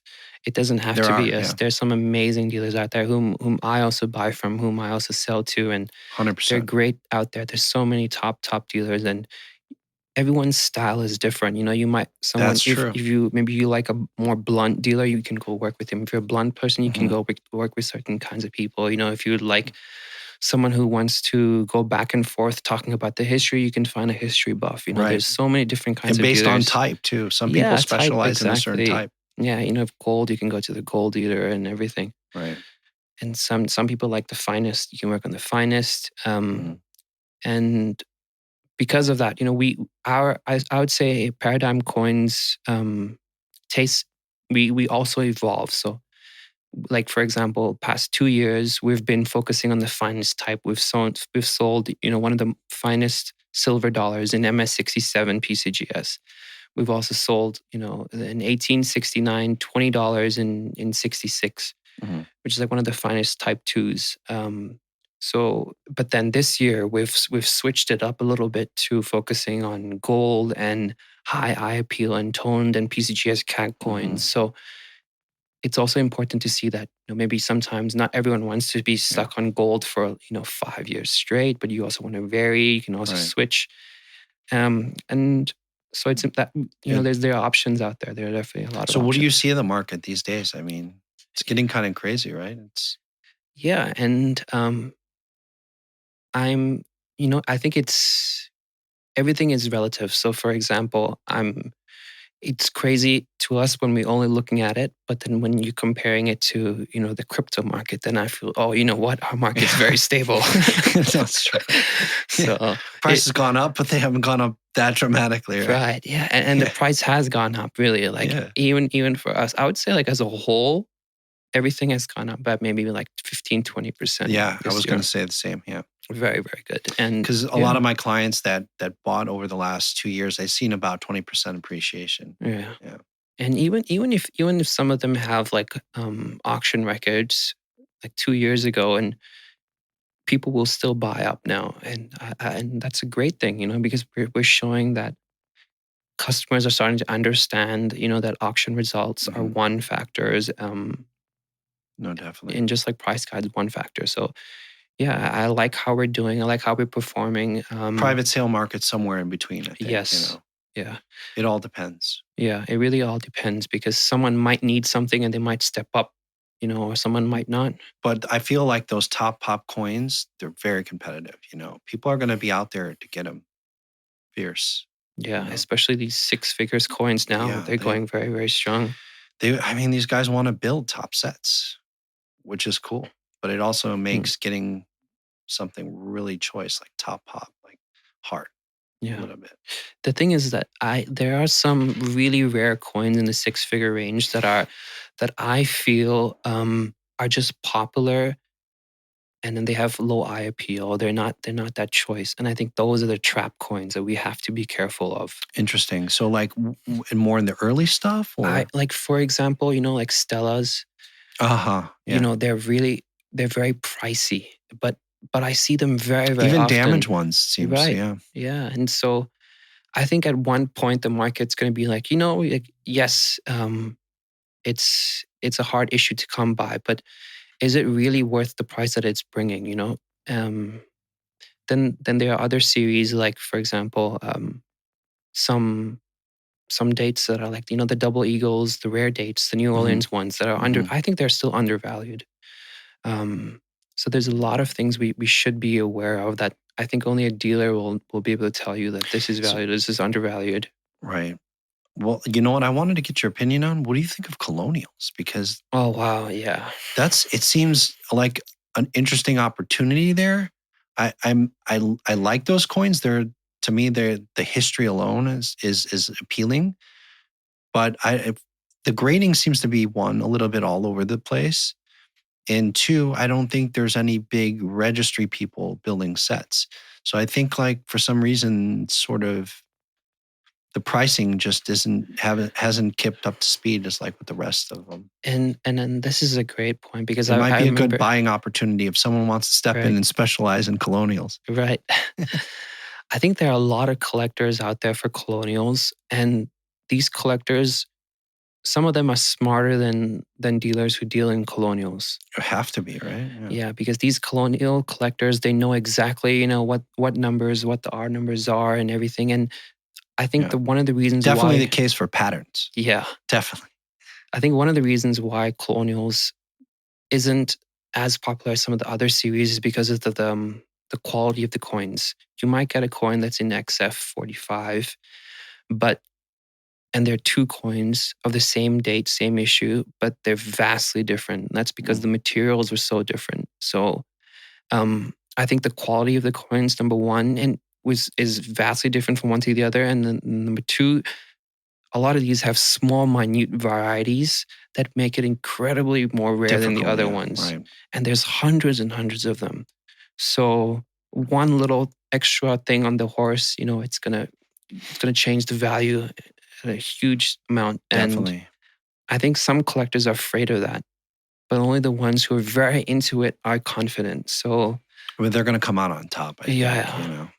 doesn't have to be us. Yeah. There's some amazing dealers out there whom I also buy from, whom I also sell to, and 100%. they're great out there. There's so many top dealers, and everyone's style is different. You might That's true. if you maybe you like a more blunt dealer, you can go work with him. If you're a blunt person, you can go work with certain kinds of people. If you would like someone who wants to go back and forth talking about the history, you can find a history buff. Right. There's so many different kinds and of based dealers. on type too. Some people specialize in a certain type. Yeah, if gold, you can go to the gold dealer and everything. Right. And some people like the finest. You can work on the finest. And because of that, I would say Paradime Coins taste. We also evolve. So, like for example, past 2 years, we've been focusing on the finest type. We've sold one of the finest silver dollars in MS67 PCGS. We've also sold in 1869 $20 in 66, which is like one of the finest type 2s. But then this year we've switched it up a little bit to focusing on gold and high eye appeal and toned and PCGS CAG coins. So it's also important to see that maybe sometimes not everyone wants to be stuck on gold for 5 years straight, but you also want to vary. You can also switch, and so it's that there are options out there. There are definitely a lot of. So, what options. do you see in the market these days? I mean, it's getting kind of crazy, right? And I think everything is relative. So, for example, it's crazy to us when we're only looking at it, but then when you're comparing it to, the crypto market, then I feel, oh, you know what? Our market's very stable. That's true. So Price has gone up, but they haven't gone up that dramatically, right? right. Yeah. And the price has gone up really. Like even for us, I would say like as a whole, everything has gone up by maybe like 15-20%. Yeah, I was going to say the same. Yeah. Very, very good. And because a lot of my clients that bought over the last 2 years, they've seen about 20% appreciation. Yeah. And even if some of them have like auction records like 2 years ago, and people will still buy up now, and that's a great thing, because we're showing that customers are starting to understand, that auction results are one factors. No, definitely. And just like price guide is one factor. So yeah, I like how we're doing. I like how we're performing. Private sale market somewhere in between, I think. Yes. Yeah. It all depends. Yeah, it really all depends because someone might need something and they might step up, or someone might not. But I feel like those top pop coins, they're very competitive. People are going to be out there to get them fierce. Yeah, especially these 6 figures coins now. Yeah, they're going very, very strong. These guys want to build top sets, which is cool. But it also makes getting something really choice, like top pop, like hard. Yeah. A little bit. The thing is that there are some really rare coins in the 6-figure range that I feel are just popular, and then they have low eye appeal. They're not that choice, and I think those are the trap coins that we have to be careful of. Interesting. So like more in the early stuff, or like for example, like Stellas. Yeah. They're very pricey, but I see them very, very even often. damaged ones seems Right. Yeah. Yeah. And so I think at one point the market's going to be like, yes, it's a hard issue to come by, but is it really worth the price that it's bringing? Then there are other series like, for example, some dates that are like, the Double Eagles, the rare dates, the New Orleans ones that are I think they're still undervalued. So there's a lot of things we should be aware of that I think only a dealer will be able to tell you that this is valued, this is undervalued. Right. Well, you know what? I wanted to get your opinion on. What do you think of Colonials? Because oh wow, yeah, it seems like an interesting opportunity there. I like those coins. To me, the history alone is appealing. But the grading seems to be one, a little bit all over the place. And two, I don't think there's any big registry people building sets. So I think like for some reason, sort of the pricing just hasn't kept up to speed as like with the rest of them. And then this is a great point because it might be a good buying opportunity if someone wants to step in and specialize in Colonials. Right. I think there are a lot of collectors out there for Colonials, and these collectors, some of them are smarter than dealers who deal in Colonials. You have to be, right? Yeah, because these Colonial collectors, they know exactly, what numbers, what the R numbers are and everything. And I think one of the reasons definitely the case for patterns. Yeah. Definitely. I think one of the reasons why Colonials isn't as popular as some of the other series is because of the quality of the coins. You might get a coin that's in XF45, and they're 2 coins of the same date, same issue, but they're vastly different. That's because the materials were so different. So I think the quality of the coins, number one, is vastly different from one to the other. And then number 2, a lot of these have small, minute varieties that make it incredibly more rare than the other ones. Right. And there's hundreds and hundreds of them. So one little extra thing on the horse, it's gonna change the value a huge amount. Definitely. And I think some collectors are afraid of that, but only the ones who are very into it are confident. So they're going to come out on top, I think.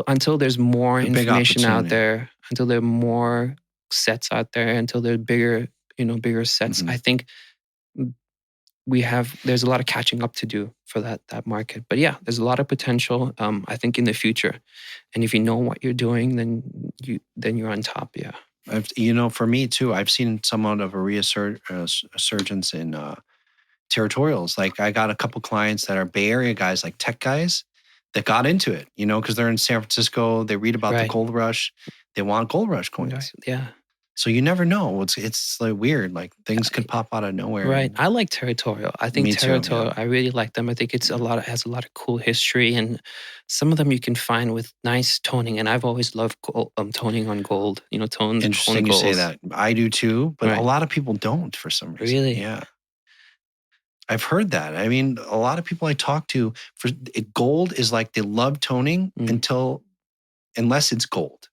Until there's more information out there, until there are more sets out there, until there are bigger sets, I think there's a lot of catching up to do for that market. But yeah, there's a lot of potential, I think, in the future. And if you know what you're doing, then you're on top. Yeah. For me too, I've seen somewhat of a resurgence in territorials. Like I got a couple clients that are Bay Area guys, like tech guys, that got into it, because they're in San Francisco. They read about the gold rush. They want gold rush coins. Right. Yeah. So you never know. It's like weird. Like things could pop out of nowhere. Right. and- I like Territorial. I think Me too, Territorial, yeah. I really like them. I think it's has a lot of cool history, and some of them you can find with nice toning. And I've always loved toning on gold. Toned Interesting you say goals. that. I do too, but a Right. lot of people don't for some reason. Really? Yeah. I've heard that. I mean, a lot of people I talk to gold is like they love toning unless it's gold.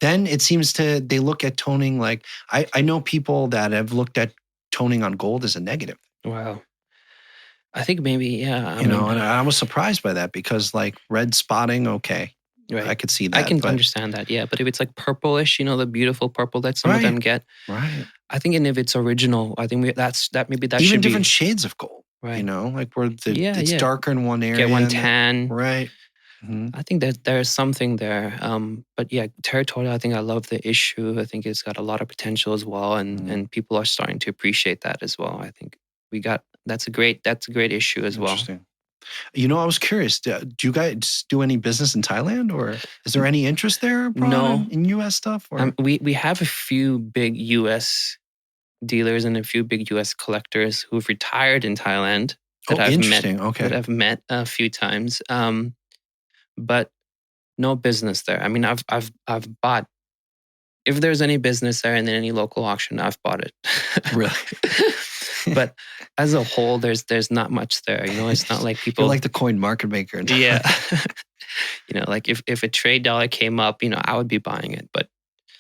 Then it seems they look at toning like I know people that have looked at toning on gold as a negative. Wow. I think maybe, yeah. And I was surprised by that because like red spotting, okay. Right. I could see that. I can understand that, yeah. But if it's like purplish, the beautiful purple that some of them get. Right. I think, and if it's original, I think that maybe that even should be different shades of gold. right. Like where it's darker in one area. Get one tan. Right. Mm-hmm. I think that there's something there. But yeah, Territorial, I think I love the issue. I think it's got a lot of potential as well. And people are starting to appreciate that as well. I think that's a great issue as well. Interesting. I was curious. Do you guys do any business in Thailand, or is there any interest there? No. In U.S. stuff. Or? We have a few big U.S. dealers and a few big U.S. collectors who've retired in Thailand that I've met a few times. But no business there. I mean, I've bought. If there's any business there and then any local auction, I've bought it. Really. But as a whole, there's not much there. It's not like people. You're like the coin market maker. Yeah. Like if a trade dollar came up, I would be buying it. But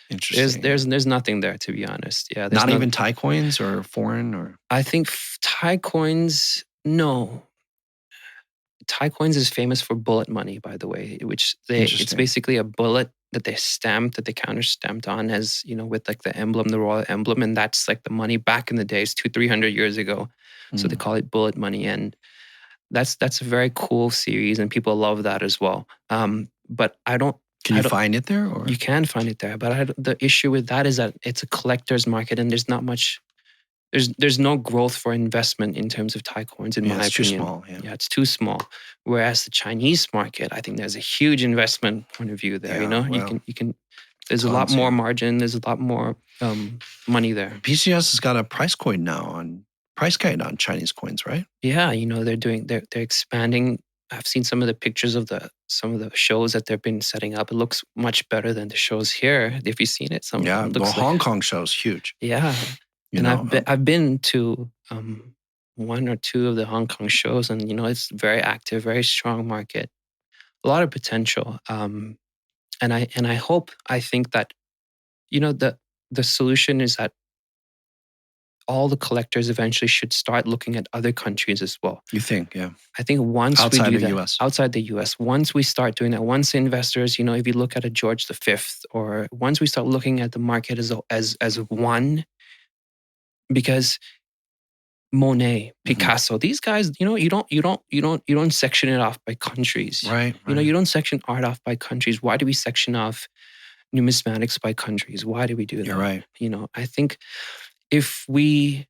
there's nothing there, to be honest. Yeah. Not even Thai coins or foreign or. I think Thai coins, no. Thai coins is famous for bullet money, by the way, which it's basically a bullet that they counter stamped on as, with like the emblem, the royal emblem. And that's like the money back in the days, 200-300 years ago. So they call it bullet money. And that's a very cool series and people love that as well. But I don't. Can you find it there? Or? You can find it there. But the issue with that is that it's a collector's market and there's not much. There's no growth for investment in terms of Thai coins, in my opinion. It's too small. Yeah, it's too small. Whereas the Chinese market, I think there's a huge investment point of view there. You can. There's a lot more margin. There's a lot more money there. PCS has got a price guide on Chinese coins, right? Yeah, they're expanding. I've seen some of the pictures of some of the shows that they've been setting up. It looks much better than the shows here. If you've seen it, the Hong Kong show's huge. Yeah. I've been to one or two of the Hong Kong shows, and it's very active, very strong market, a lot of potential. And I think that the solution is that all the collectors eventually should start looking at other countries as well. You think, yeah? I think once outside we do the that, US. outside the US, once we start doing that, once investors, if you look at a George V, or once we start looking at the market as one. Because Monet, Picasso, these guys, you don't section it off by countries. Right. You don't section art off by countries. Why do we section off numismatics by countries? Why do we do that? You're right. I think if we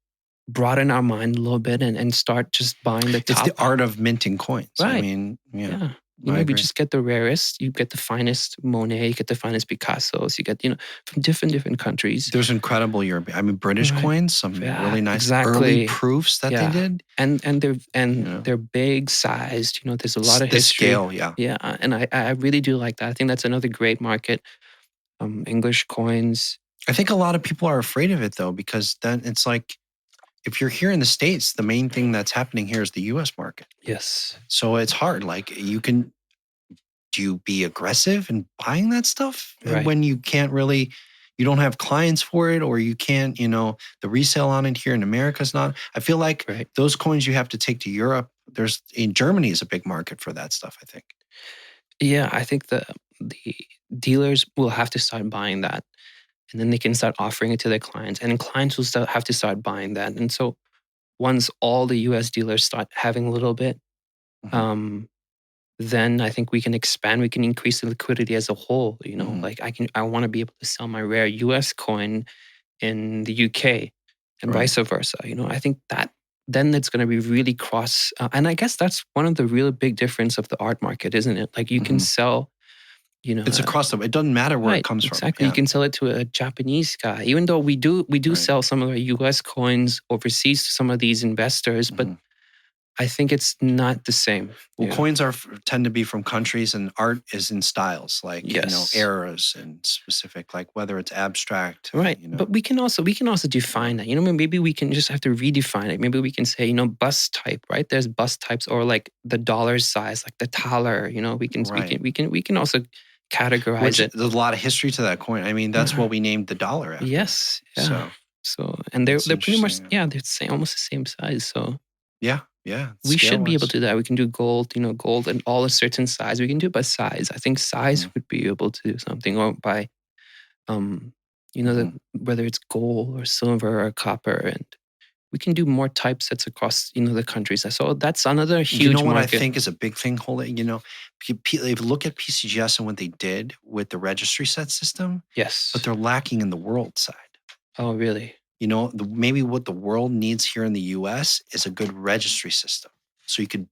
broaden our mind a little bit and start just buying the top. It's the art of minting coins. Right. I mean, yeah. We just get the rarest. You get the finest Monet. You get the finest Picassos. You get, from different countries. There's incredible British coins. Some really nice early proofs that they did, and they're big sized. There's a lot of history. Scale, yeah. And I really do like that. I think that's another great market. English coins. I think a lot of people are afraid of it though, because then it's like, if you're here in the States, the main thing that's happening here is the U.S. market. Yes. So it's hard. Like do you be aggressive in buying that stuff when you can't really, you don't have clients for it, or you can't, the resale on it here in America is not. I feel like those coins you have to take to Europe. In Germany is a big market for that stuff, I think. Yeah, I think the dealers will have to start buying that. And then they can start offering it to their clients. And clients will have to start buying that. And so once all the US dealers start having a little bit, then I think we can expand, we can increase the liquidity as a whole. Like I want to be able to sell my rare US coin in the UK and vice versa. I think that then it's going to be really cross. And I guess that's one of the real big difference of the art market, isn't it? Like you can sell It's across the. It doesn't matter where right, it comes exactly. from. You can sell it to a Japanese guy, even though we do Right. sell some of our U.S. coins overseas to some of these investors, but I think it's not the same. Well, coins tend to be from countries, and art is in styles like eras and specific, like whether it's abstract, right? But we can also define that. Maybe we can just have to redefine it. Maybe we can say, bus type, right? There's bus types, or like the dollar size, like the taler. We can also categorize it. There's a lot of history to that coin. I mean, that's what we named the dollar after. Yes. Yeah. So and they're pretty much they're almost the same size. So yeah. We should be able to do that. We can do gold, gold and all a certain size. We can do it by size. I think size would be able to do something, or by, whether it's gold or silver or copper, and we can do more typesets across, the countries. So that's another huge what market. I think is a big thing, if you look at PCGS and what they did with the registry set system, yes, but they're lacking in the world side. Oh, really? Maybe what the world needs here in the US is a good registry system. So you can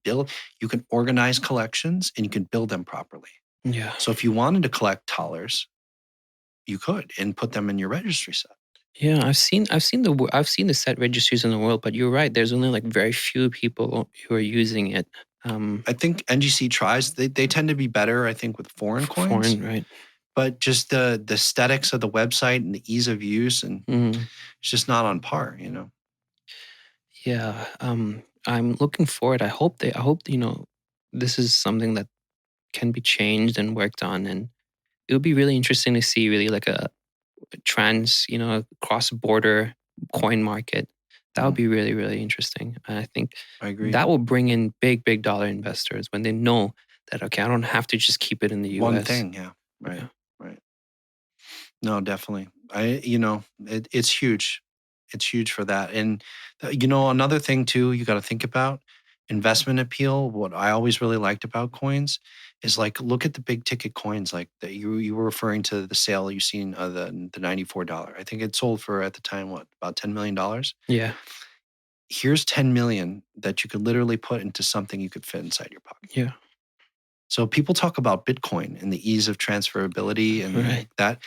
organize collections and you can build them properly. Yeah. So if you wanted to collect dollars, you could and put them in your registry set. Yeah, I've seen the set registries in the world, but you're right. There's only like very few people who are using it. I think NGC tries. They tend to be better, I think, with foreign coins. Right. But just the aesthetics of the website and the ease of use, and it's just not on par, Yeah, I'm looking forward. I hope this is something that can be changed and worked on, and it would be really interesting to see really like a cross-border coin market. That would be really, really interesting. And I think I agree. That will bring in big dollar investors when they know that, okay, I don't have to just keep it in the US. One thing, yeah. Right. No, definitely. It's huge. It's huge for that. And another thing too, you got to think about investment appeal. What I always really liked about coins is like, look at the big ticket coins, like that you were referring to the sale you've seen, the $94. I think it sold for, at the time, about $10 million. Yeah. Here's 10 million that you could literally put into something you could fit inside your pocket. Yeah. So people talk about Bitcoin and the ease of transferability and like that.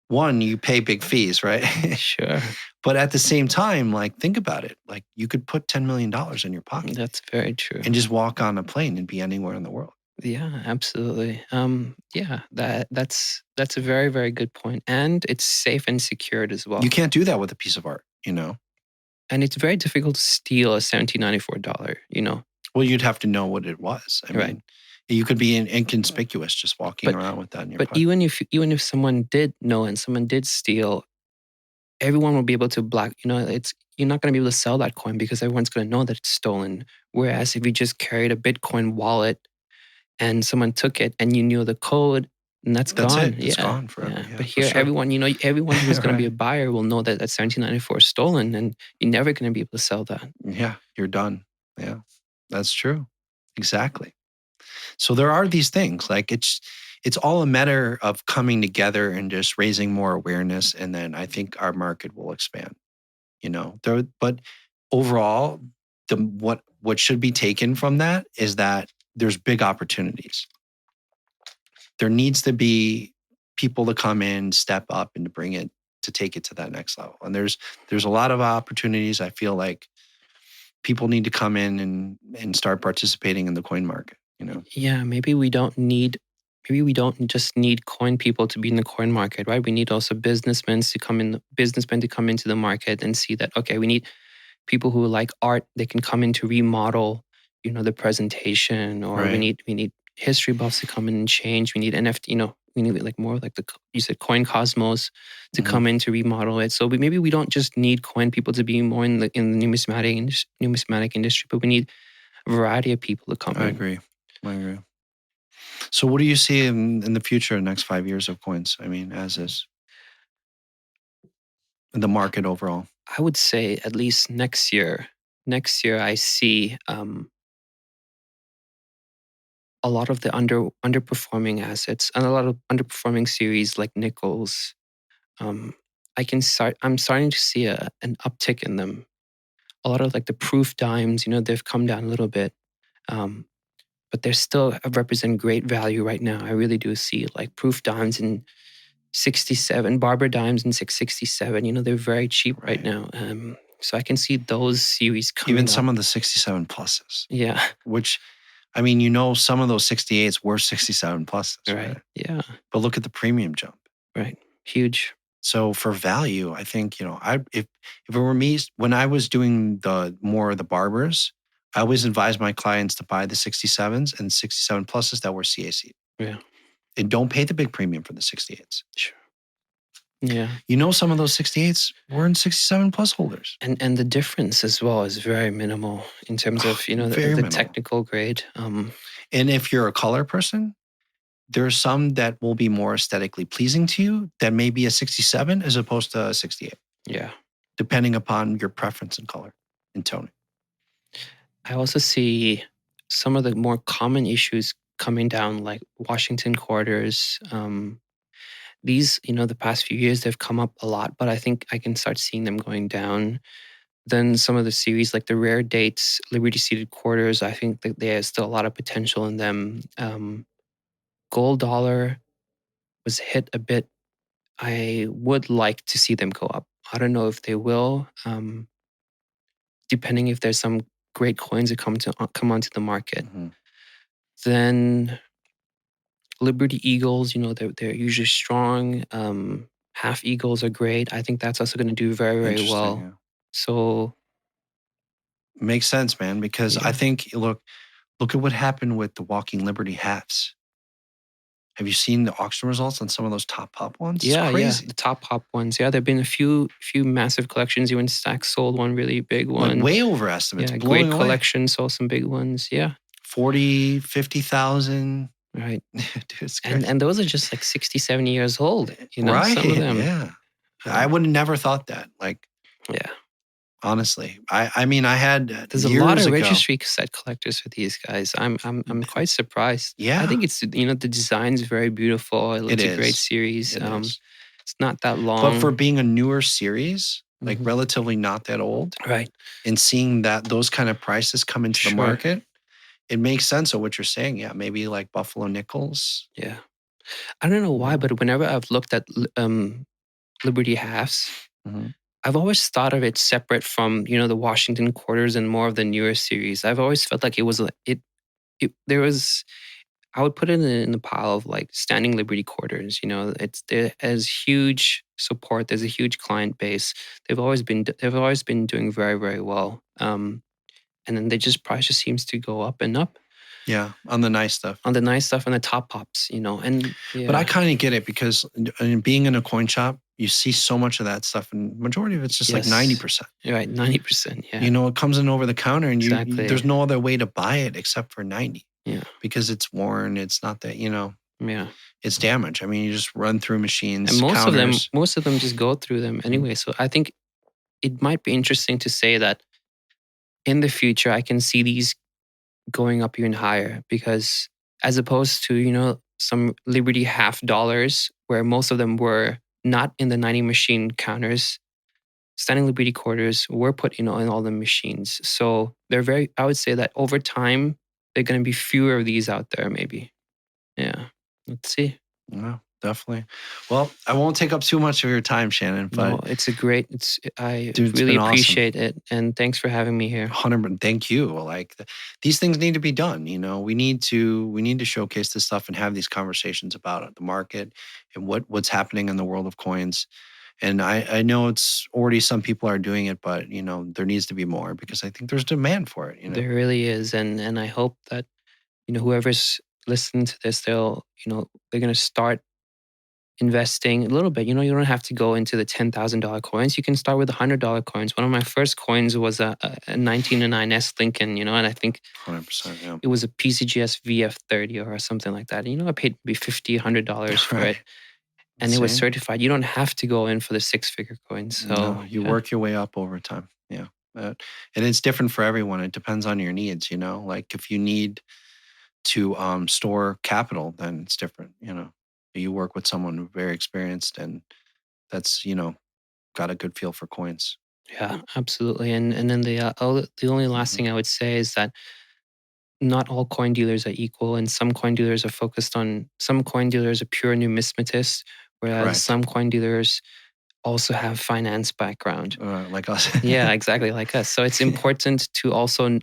One, you pay big fees, right? Sure. But at the same time, like, think about it. Like, you could put $10 million in your pocket. That's very true. And just walk on a plane and be anywhere in the world. Yeah, absolutely. That's a very, very good point. And it's safe and secured as well. You can't do that with a piece of art, And it's very difficult to steal a $1794, Well, you'd have to know what it was. I mean, you could be inconspicuous just walking around with that in your pocket. But even if someone did know and someone did steal, everyone will be able to you're not going to be able to sell that coin because everyone's going to know that it's stolen. Whereas if you just carried a Bitcoin wallet and someone took it and you knew the code, and that's gone. It's gone forever. Yeah, but here, everyone who's going to be a buyer will know that 1794 is stolen, and you're never going to be able to sell that. Yeah, you're done. Yeah, that's true. Exactly. So there are these things, like it's all a matter of coming together and just raising more awareness, and then I think our market will expand. But overall, what should be taken from that is that there's big opportunities. There needs to be people to come in, step up, and to take it to that next level. And there's a lot of opportunities. I feel like people need to come in and start participating in the coin market. Yeah, maybe we don't just need coin people to be in the coin market, right? We need also businessmen to come into the market and see that, okay, we need people who like art. They can come in to remodel, the presentation, or we need history buffs to come in and change. We need NFT, we need like more like you said, CoinCosmos to come in to remodel it. So maybe we don't just need coin people to be more in the numismatic industry, but we need a variety of people to come in. I agree. So what do you see in the future, next 5 years of coins? I mean, as is the market overall? I would say at least next year I see a lot of the underperforming assets and a lot of underperforming series like nickels. I'm starting to see an uptick in them. A lot of like the proof dimes, they've come down a little bit. but they still represent great value right now. I really do see like proof dimes in 67, Barber dimes in 667. They're very cheap right now. So I can see those series coming Even up. some of the 67 pluses. Yeah. Which, some of those 68s were 67 pluses, right? Yeah. But look at the premium jump. Right. Huge. So for value, I think, if it were me, when I was doing more of the barbers, I always advise my clients to buy the 67s and 67 pluses that were CAC. Yeah. And don't pay the big premium for the 68s. Sure. Yeah. Some of those 68s were in 67 plus holders. And the difference as well is very minimal in terms of, the technical grade. And if you're a color person, there are some that will be more aesthetically pleasing to you that may be a 67 as opposed to a 68. Yeah. Depending upon your preference in color and toning. I also see some of the more common issues coming down, like Washington quarters. These, the past few years, they've come up a lot, but I think I can start seeing them going down. Then some of the series, like the rare dates, Liberty seated quarters, I think that there's still a lot of potential in them. Gold dollar was hit a bit. I would like to see them go up. I don't know if they will, depending if there's some great coins that come onto the market. Mm-hmm. Then Liberty Eagles, they're usually strong. Half Eagles are great. I think that's also going to do very, very well. Yeah. So makes sense, man, because I think look at what happened with the Walking Liberty halves. Have you seen the auction results on some of those top pop ones? Yeah, it's crazy. The top pop ones. Yeah, there've been a few massive collections. Even Stack sold one really big one. Like way over estimates. Yeah, blowing great away. collection, sold some big ones. Yeah. 40, 50,000. Right. Dude, it's crazy. And those are just like 60, 70 years old. Right. Some of them. Yeah. I would have never thought that. Like, yeah. Honestly, I had there's a lot of registry cassette collectors for these guys. I'm quite surprised. Yeah, I think it's the design's very beautiful. It's a great series. It's not that long, but for being a newer series, like relatively not that old, right? And seeing that those kind of prices come into the market, it makes sense of what you're saying. Yeah, maybe like Buffalo Nickels. Yeah, I don't know why, but whenever I've looked at Liberty halves. I've always thought of it separate from, the Washington quarters and more of the newer series. I've always felt like I would put it in the pile of like standing Liberty quarters. There's huge support. There's a huge client base. They've always been doing very, very well. And then price just seems to go up and up. Yeah, on the nice stuff. On the nice stuff and the top pops, and yeah. But I kind of get it because being in a coin shop, you see so much of that stuff, and majority of it's just like 90%. Right, 90%. Yeah, it comes in over the counter, and exactly. There's no other way to buy it except for 90. Yeah, because it's worn. It's not that Yeah, it's damaged. I mean, you just run through machines, and most counters. of them just go through them anyway. So I think it might be interesting to say that in the future, I can see these going up even higher because as opposed to, some Liberty half dollars where most of them were not in the 90 machine counters, standing Liberty quarters were put in all the machines. So I would say that over time, there are going to be fewer of these out there maybe. Yeah. Let's see. Yeah, definitely. Well, I won't take up too much of your time, Shannon. But no, I really appreciate it, and thanks for having me here. 100%. Thank you. Like these things need to be done. We need to showcase this stuff and have these conversations about the market and what's happening in the world of coins. And I know it's already some people are doing it, but there needs to be more because I think there's demand for it. There really is, and I hope that whoever's listening to this, they're going to start investing a little bit. You don't have to go into the $10,000 coins. You can start with $100 coins. One of my first coins was a 1909 S Lincoln, and I think 100%, yeah. It was a PCGS VF30 or something like that. I paid maybe $50, $100 for it. And it was certified. You don't have to go in for the six-figure coins. So no, you work your way up over time. Yeah. And it's different for everyone. It depends on your needs, like if you need to store capital, then it's different. You work with someone very experienced and that's got a good feel for coins. Yeah, absolutely. And then the only last thing I would say is that not all coin dealers are equal, and some coin dealers are pure numismatists, whereas Correct. some coin dealers also have finance background. Like us. Yeah, exactly, like us. So it's important to also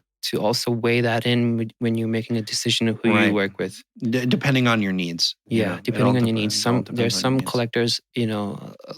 weigh that in when you're making a decision of who you Right. work with. Depending on your needs. Yeah, depending on your needs. There's depends on your some needs. collectors,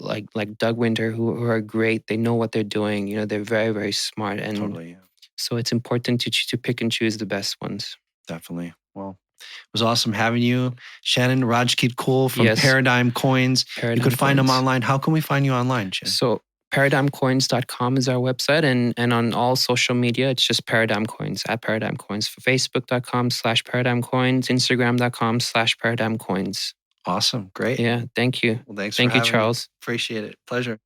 like Doug Winter, who are great. They know what they're doing. They're very, very smart, and Totally. Yeah. so it's important to pick and choose the best ones. Definitely. Well, it was awesome having you, Shannon Rajkitkul from Yes. Paradime Coins. Paradime You could find them Coins. online. How can we find you online, Shannon? So ParadimeCoins.com is our website, and on all social media, it's just Paradime Coins, at Paradime Coins. For Facebook.com/Paradime Coins, Instagram.com/Paradime Coins. Awesome. Great. Yeah, thank you. Well, thanks Thank for you, having me. Charles. Appreciate it. Pleasure.